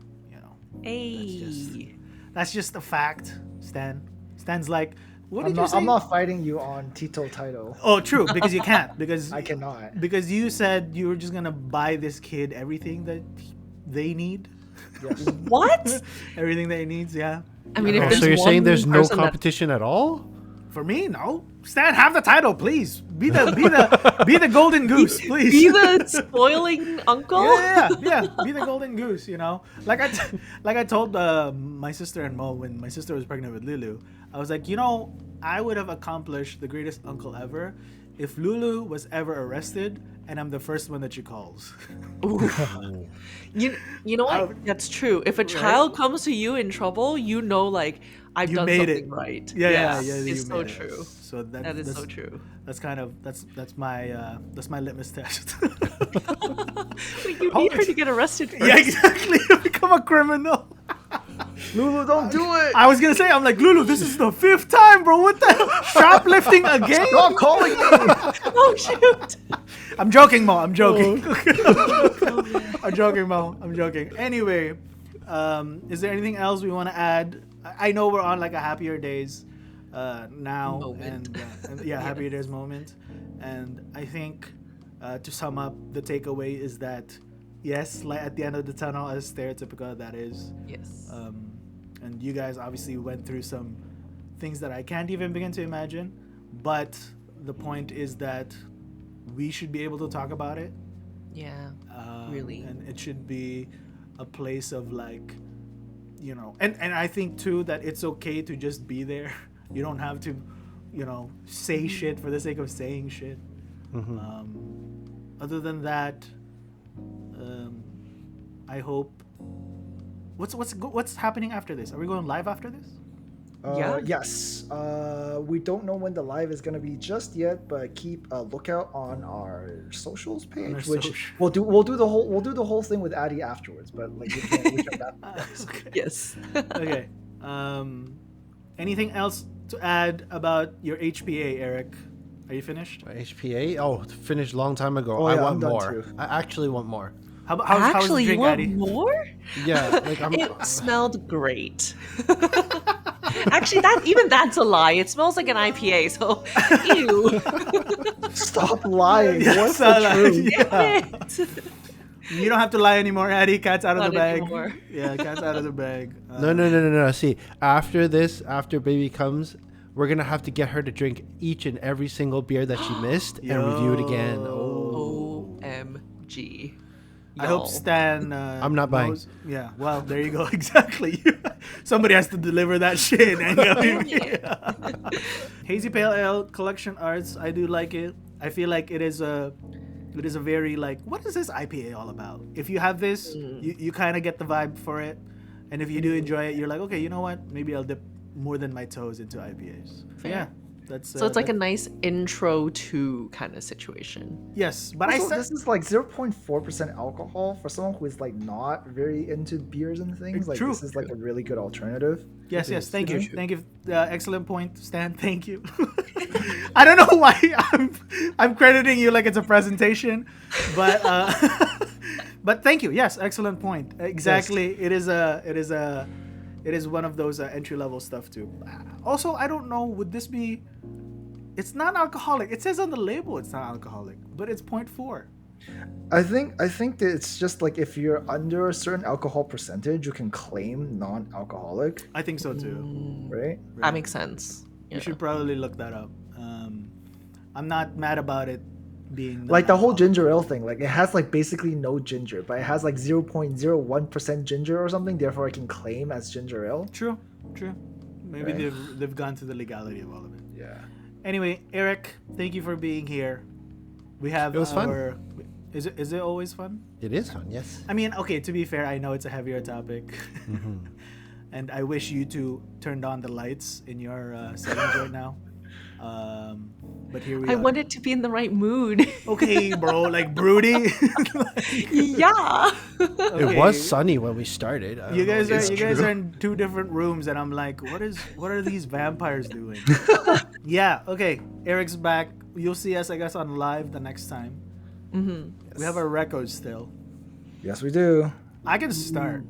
Hey. that's just a fact. Stan's like, What I'm did you not. say? I'm not fighting you on Tito title. Oh, true. Because you can't. Because I cannot. Because you said you were just gonna buy this kid everything that they need. Yes. What? Everything that he needs. Yeah. I mean, if Oh, there's so you're saying one there's no person that- competition at all? For me, no. Stan, have the title, please. Be the golden goose, please. be the spoiling uncle? Yeah. Be the golden goose. You know, like I told my sister and Mo when my sister was pregnant with Lulu, I was like, you know, I would have accomplished the greatest uncle ever if Lulu was ever arrested and I'm the first one that she calls. You know what? That's true. If a child comes to you in trouble, you know, like I've You done made something it. right. Yeah. It's You so made it. true. So That is so true. That's kind of that's my litmus test. Wait, you need her to get arrested first. Yeah, exactly. Become a criminal. Lulu, don't do it. I was gonna say, I'm like, Lulu, this is the 5th time, bro. What the hell? Shoplifting again? Stop calling me. Oh shoot! I'm joking, Mo. I'm joking. I'm joking, Mo. I'm joking. Anyway, is there anything else we want to add? I know we're on like a happier days now, Moment. and yeah, happier days moment. And I think to sum up, the takeaway is that yes, like at the end of the tunnel, as stereotypical that is. Yes. And you guys obviously went through some things that I can't even begin to imagine. But the point is that we should be able to talk about it. Yeah. Really. And it should be a place of like, you know, and I think too that it's okay to just be there. You don't have to, you know, say shit for the sake of saying shit. Other than that, I hope. What's happening after this? Are we going live after this? Yeah. Yes. We don't know when the live is gonna be just yet, but keep a lookout on our socials page, our which social. we'll do the whole thing with Addie afterwards. But like we can Okay. Yes. Okay. Anything else to add about your HPA, Eric? Are you finished? My HPA? Oh, finished long time ago. Oh, I yeah, want I'm done more. too. I actually want more. How's Actually, the you drink, want Addie? more? Yeah, like I'm. It smelled great. Actually, that's a lie. It smells like an IPA. So, ew. Stop lying. Yeah, What's stop the lying. truth? Damn it. You don't have to lie anymore, Addie. Cat's out of the Not bag. anymore. Yeah, cat's out of the bag. No. See, after this, after baby comes, we're gonna have to get her to drink each and every single beer that she missed and review it again. Oh. OMG. I hope Y'all. Stan. I'm not buying. Yeah, well, there you go. Exactly. Somebody has to deliver that shit. Hazy Pale Ale Collection Arts. I do like it. I feel like it is a very like, what is this IPA all about? If you have this, you kind of get the vibe for it, and if you do enjoy it, you're like, okay, you know what? Maybe I'll dip more than my toes into IPAs. Fair. Yeah, that's So it's like a nice intro to kind of situation. yes, but Also, I said this is like 0.4% alcohol for someone who is like not very into beers and things. Like True. this is like a really good alternative. yes. Thank you, True. thank you. Excellent point, Stan. Thank you. I don't know why I'm crediting you like it's a presentation, but but thank you. Yes, excellent point. Exactly. Yes. It is one of those entry level stuff too. Also, I don't know. Would this be? It's non-alcoholic. It says on the label it's not alcoholic, but it's 0.4. I think that it's just like if you're under a certain alcohol percentage, you can claim non-alcoholic, I think so too. right? That makes sense. You should probably look that up. I'm not mad about it being Like the whole non-alcoholic. ginger ale thing, like it has like basically no ginger, but it has like 0.01% ginger or something. Therefore, I can claim as ginger ale. True. Maybe Right. they've gone to the legality of all of it. Yeah. Anyway, Eric, thank you for being here. We have It was fun. our. Is it always fun? It is fun, yes. I mean, okay. To be fair, I know it's a heavier topic, and I wish you two turned on the lights in your settings right now. But here we I are. want it to be in the right mood. Okay, bro, like broody. Yeah. Okay. It was sunny when we started. I don't You know guys if are it's you guys true. are in two different rooms, and I'm like, what are these vampires doing? Yeah. Okay. Eric's back. You'll see us, I guess, on live the next time. We have our records still. Yes, we do. I can start.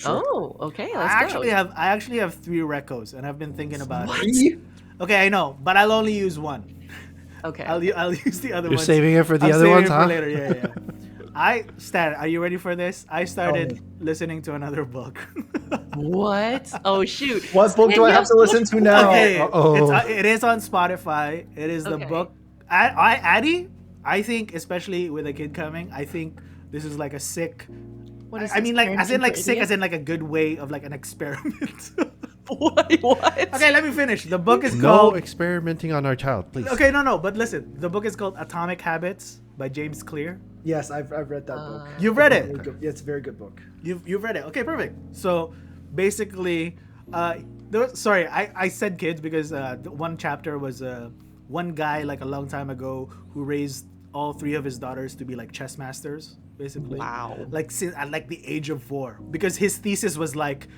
Oh, okay. I Let's actually go. have 3 recos, and I've been thinking about it. Three? Okay, I know, but I'll only use one. Okay. I'll use the other You're ones. saving it for the I'm other saving ones, it for huh? later. Yeah. Stan, are you ready for this? I started listening to another book. What? Oh shoot! What book Stan, do I you have to listen to now? Okay, Uh-oh. it is on Spotify. It is the Okay. book. Addie, I think, especially with a kid coming, I think this is like a sick. What is I this, mean, like as in parenting like for sick, idiots? as in like a good way of like an experiment. What? Okay, let me finish. The book is No called. experimenting on our child, please. Okay, no, but listen. The book is called Atomic Habits by James Clear. Yes, I've read that book. You've read Very it. good. Yeah, it's a very good book. You've read it. Okay, perfect. So basically, sorry, I said kids because the one chapter was one guy like a long time ago who raised all three of his daughters to be like chess masters, basically. Wow. Like since at like the age of 4, because his thesis was like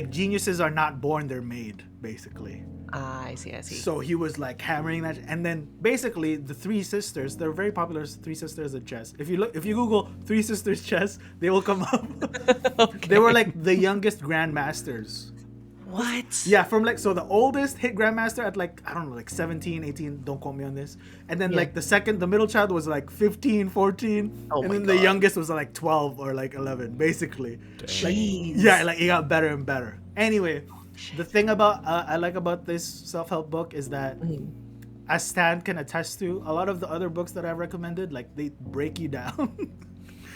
geniuses are not born, they're made, basically. Ah, I see. So he was like hammering that, and then basically the three sisters, they're very popular as three sisters of chess. If you Google three sisters chess, they will come up. They were like the youngest grandmasters. What? Yeah, from like, so the oldest hit grandmaster at like, I don't know, like 17, 18, don't quote me on this. And then Yeah. like the middle child was like 15, 14. Oh and my then the God. youngest was like 12 or like 11, basically. Like, Jeez. yeah, like it got better and better. Anyway, the thing about, I like about this self-help book is that, as Stan can attest to, a lot of the other books that I've recommended, like they break you down.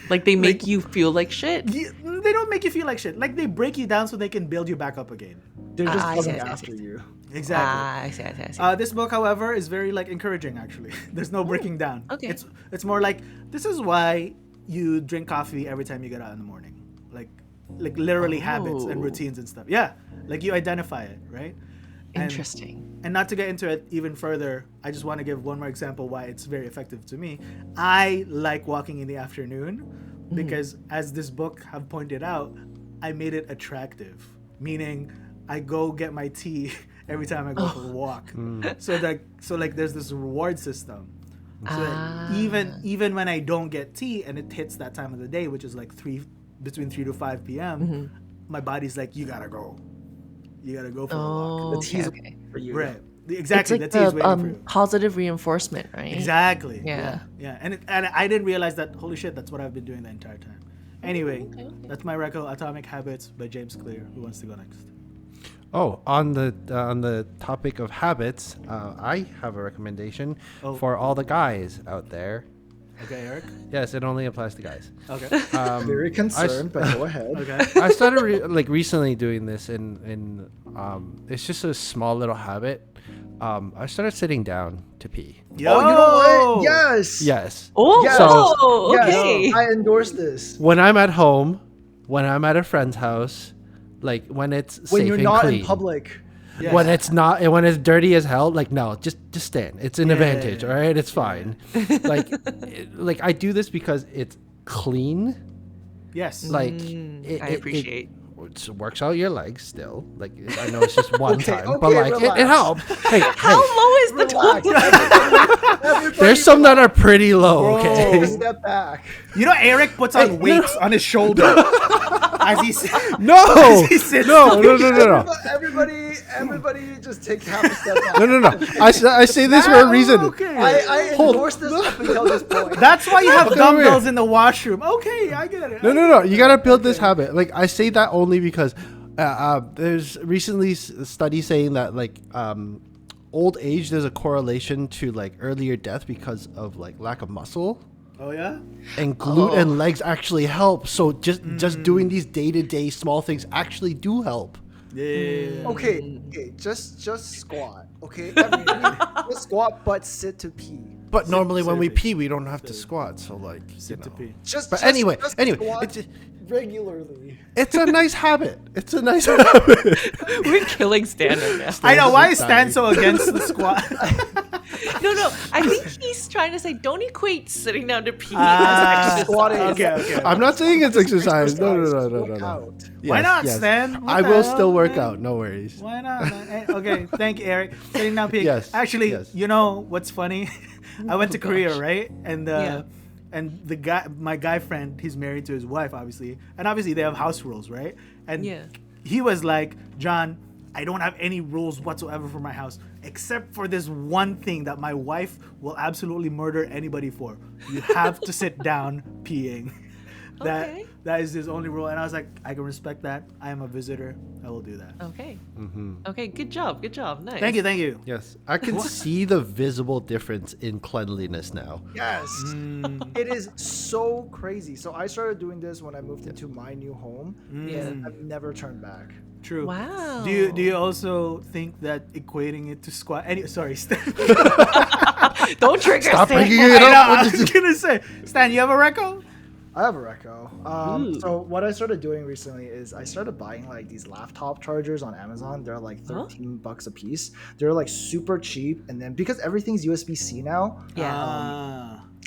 Like they make you feel like shit. They don't make you feel like shit. Like they break you down so they can build you back up again. They're just I see, coming I see, I after see. you. Exactly. Ah, I see. This book, however, is very like encouraging. Actually, there's no breaking down. okay. It's more like, this is why you drink coffee every time you get out in the morning, like literally habits and Oh. routines and stuff. Yeah, like you identify it, right? And- Interesting. And not to get into it even further, I just want to give one more example why it's very effective to me. I like walking in the afternoon because, as this book have pointed out, I made it attractive. Meaning, I go get my tea every time I go for a walk. So like there's this reward system. So that even when I don't get tea and it hits that time of the day, which is like between 3 to 5 p.m., my body's like, you gotta go. You gotta go for a walk. Oh, The okay, tea's okay. for you. Right. Exactly. It's like the tea is the waiting for you. positive reinforcement, right? Exactly. Yeah. Yeah. And I didn't realize that. Holy shit! That's what I've been doing the entire time. Anyway, Okay. that's my record. Atomic Habits by James Clear. Who wants to go next? Oh, on the topic of habits, I have a recommendation Oh. for all the guys out there. Okay, Eric. Yes, it only applies to guys. Okay. Very concerned, but go ahead. Okay. I started recently doing this, and it's just a small little habit. I started sitting down to pee. Yo! Oh, you know what? Yes. Yes. Oh, Yes. whoa, Yes. okay. I endorse this. When I'm at home, when I'm at a friend's house, like when it's When safe you're and not clean. in public. Yes. When it's not, and when it's dirty as hell, like no, just stand. It's an Yeah, advantage, yeah, all right. It's fine. like I do this because it's clean. Yes. Like I appreciate. it works out your legs still. Like I know it's just one Okay, time, but okay, like it relax. helps. Hey, How low is the Relax. toilet? Everybody there's some that are pretty low. take Okay. a step back. You know, Eric puts on weights on his shoulder as he No, he sits no. Everybody, just take half a step back. No. I say this for a reason. Okay. I Hold- endorse this up until this point. That's why you have Okay, dumbbells wait. in the washroom. Okay, I get it. No. You gotta build this habit. Like I say that only because there's recently studies saying that like old age there's a correlation to like earlier death because of like lack of muscle. Oh yeah. And glute and legs actually help. So just doing these day-to-day small things actually do help. Yeah. Okay, just squat. Okay, everybody, just squat, but sit to pee. But normally when we Seriously. pee, we don't have to squat. So like, Sit to pee. Just anyway, squat it's regularly. it's a nice habit. It's a nice habit. We're killing standard now. I know why is Sit Stan down. so against the squat. No. I think he's trying to say don't equate sitting down to pee Ah, as exercise. squatting. Okay. I'm not saying it's exercise. No. Work out. Why Yes, not, yes. Stan? What I the will hell, still work man? out. No worries. Why not? Man? Okay, thank you, Eric. Sitting down peeing. Yes, Actually, yes. you know what's funny? I went to Korea, right? And Yeah. and the guy, my guy friend, he's married to his wife, obviously, and obviously they have house rules, right? And Yeah. he was like, John, I don't have any rules whatsoever for my house, except for this one thing that my wife will absolutely murder anybody for. You have to sit down peeing. Okay. That is his only rule. And I was like, I can respect that. I am a visitor. I will do that. Okay. Okay, good job. Nice. Thank you. Yes, I can see the visible difference in cleanliness now. Yes. It is so crazy. So I started doing this when I moved into my new home, and I've never turned back. True. Wow. Do you also think that equating it to squat? Sorry, Stan. Don't trigger Stop Stan. bringing it I know, up. I was gonna say, Stan, you have a reco? I have a reco. So what I started doing recently is I started buying like these laptop chargers on Amazon. They're like $13 a piece. They're like super cheap, and then because everything's USB-C now,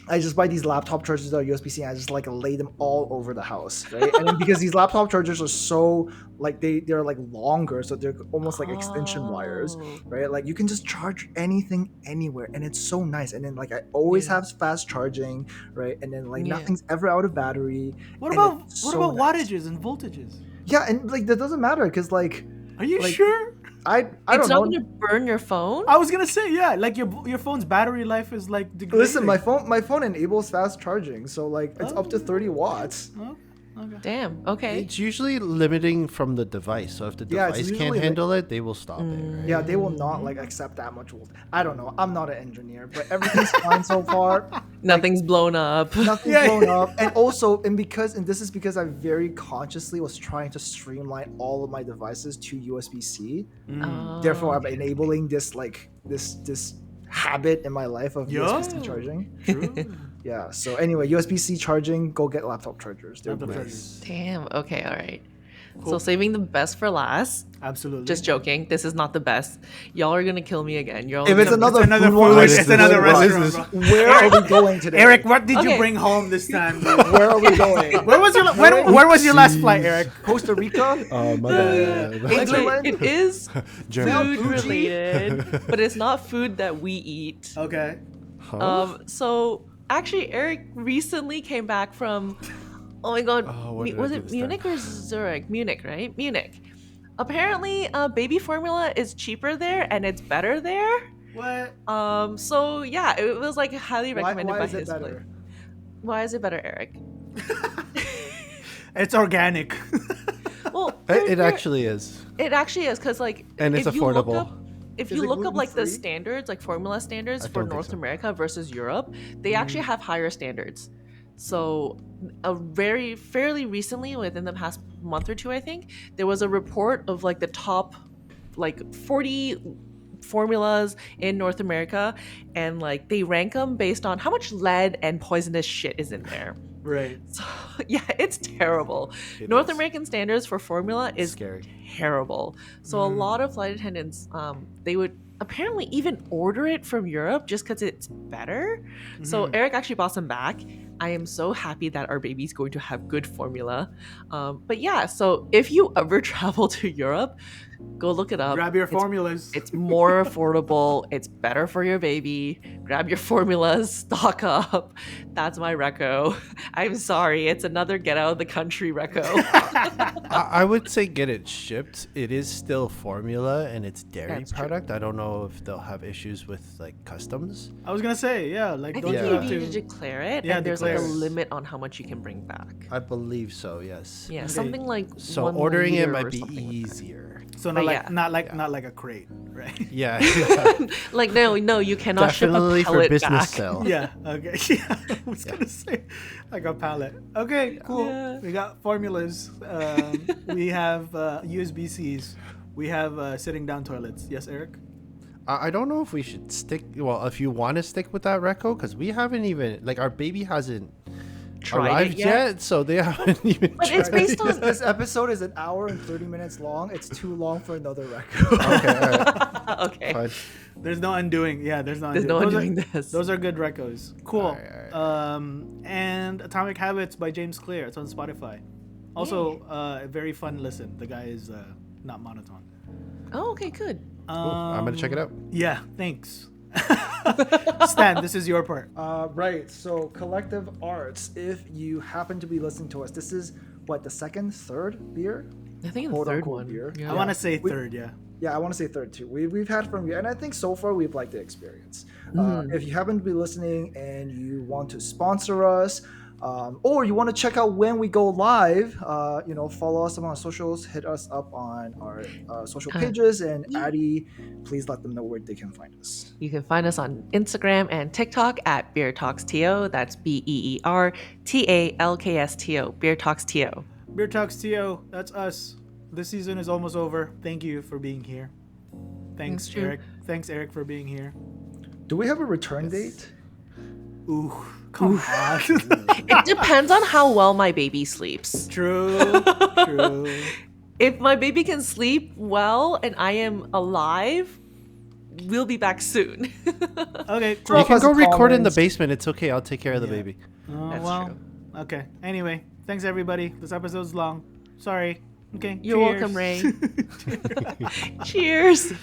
I just buy these laptop chargers that are USB-C and I just like lay them all over the house, right? And then because these laptop chargers are so like they're like longer, so they're almost like extension wires, right? Like you can just charge anything anywhere, and it's so nice. And then like I always have fast charging, right? And then like nothing's ever out of battery. What and about it's what so about nice. wattages and voltages? Yeah, and like that doesn't matter because like Are you like, sure? I It's don't not know. gonna burn your phone? I was gonna say like your phone's battery life is like degrading. Listen, my phone enables fast charging, so like it's up to 30 watts. Okay. Damn. Okay. It's usually limiting from the device. So if the Yeah, it's device can't usually handle it, they will stop it. Right? Yeah, they will not like accept that much voltage. I don't know. I'm not an engineer, but everything's fine so far. Nothing's blown up. Nothing's blown up. And this is because I very consciously was trying to streamline all of my devices to USB-C. Therefore, I'm enabling this like this habit in my life of USB-C charging. True. Yeah. So anyway, USB-C charging. Go get laptop chargers. They're Laptop great. chargers. Damn. Okay. All right. So saving the best for last. Absolutely. Just joking. This is not the best. Y'all are gonna kill me again. You're If it's only another food, one, it's another restaurant. Bro. Where are we going today? Eric, what did you Okay. bring home this time? Bro? Where are we going? Where was your last flight, Eric? Costa Rica? Oh my bad. Switzerland? it is German. food related, but it's not food that we eat. Okay. So actually, Eric recently came back from. Oh my god, what did I was do it this Munich or Zurich? Munich, right? Munich. Apparently, baby formula is cheaper there and it's better there. What? So yeah, it was like highly recommended why by is it his better? place. Why is it better, Eric? It's organic. Well, It actually is. It actually is because like And it's if you look affordable. up- If Is you it look up like the gluten-free? standards, like formula standards I for don't think North so. America versus Europe, they actually have higher standards. So, fairly recently, within the past month or two, I think there was a report of like the top, like 40 formulas in North America, and like they rank them based on how much lead and poisonous shit is in there. Right. So, yeah, it's terrible. It North is. American standards for formula is Scary. terrible. So a lot of flight attendants, they would apparently even order it from Europe just because it's better. So Eric actually bought some back. I am so happy that our baby's going to have good formula. But yeah, so if you ever travel to Europe, go look it up. Grab your It's- formulas. It's more affordable. It's better for your baby. Grab your formulas, stock up. That's my reco. I'm sorry, it's another get out of the country reco. I would say get it shipped. It is still formula and it's dairy That's true. product. I don't know if they'll have issues with like customs. I was gonna say, yeah, like I don't think you you have need to to? declare it, Yeah, and there's like a declare. limit on how much you can bring back. I believe so. Yes. Yeah, Okay. something like So 1 ordering it liter might or be something like that. easier. So But not like yeah. not like a crate, right? Yeah. Like no, you cannot Definitely ship a for pellet business back. sell. Yeah. Okay. Yeah. I was gonna say like a pallet. Okay. Cool. Yeah. We got formulas. We have USB-Cs. We have sitting down toilets. Yes, Eric. I don't know if we should stick. Well, if you want to stick with that reco, because we haven't even like our baby hasn't Tried arrived it yet? so they haven't even. But it's tried based it. on This episode is an hour and 30 minutes long. It's too long for another record. Okay. All right. okay. Fine. There's no undoing. Yeah, there's no There's undoing. no Those undoing are, this. Those are good recos. Cool. Alright, And Atomic Habits by James Clear. It's on Spotify. Also, a very fun listen. The guy is not monotone. Oh, okay, good. Cool. I'm gonna check it out. Yeah, thanks. Stan, this is your part. Right. So Collective Arts, if you happen to be listening to us, this is what, the second, third beer? I think the Quote third unquote one. beer. Yeah. I want to say third, yeah. Yeah, I want to say third too. We've had from you, and I think so far we've liked the experience. If you happen to be listening and you want to sponsor us, or you want to check out when we go live, follow us on our socials, hit us up on our social pages, and Addie, please let them know where they can find us. You can find us on Instagram and TikTok at Beer Talks TO. That's BEERTALKSTO. Beer Talks TO. Beer Talks TO, that's us. This season is almost over. Thank you for being here. Thanks, That's true. Eric. Thanks, Eric, for being here. Do we have a return date? Ooh, come on. It depends on how well my baby sleeps. True. If my baby can sleep well and I am alive, we'll be back soon. Okay, Drop You can us go a record in the comment. basement. It's okay. I'll take care of the Yeah. baby. That's well, true. okay. Anyway, thanks everybody. This episode's long. Sorry. Okay. You're welcome, cheers. Ray. Cheers.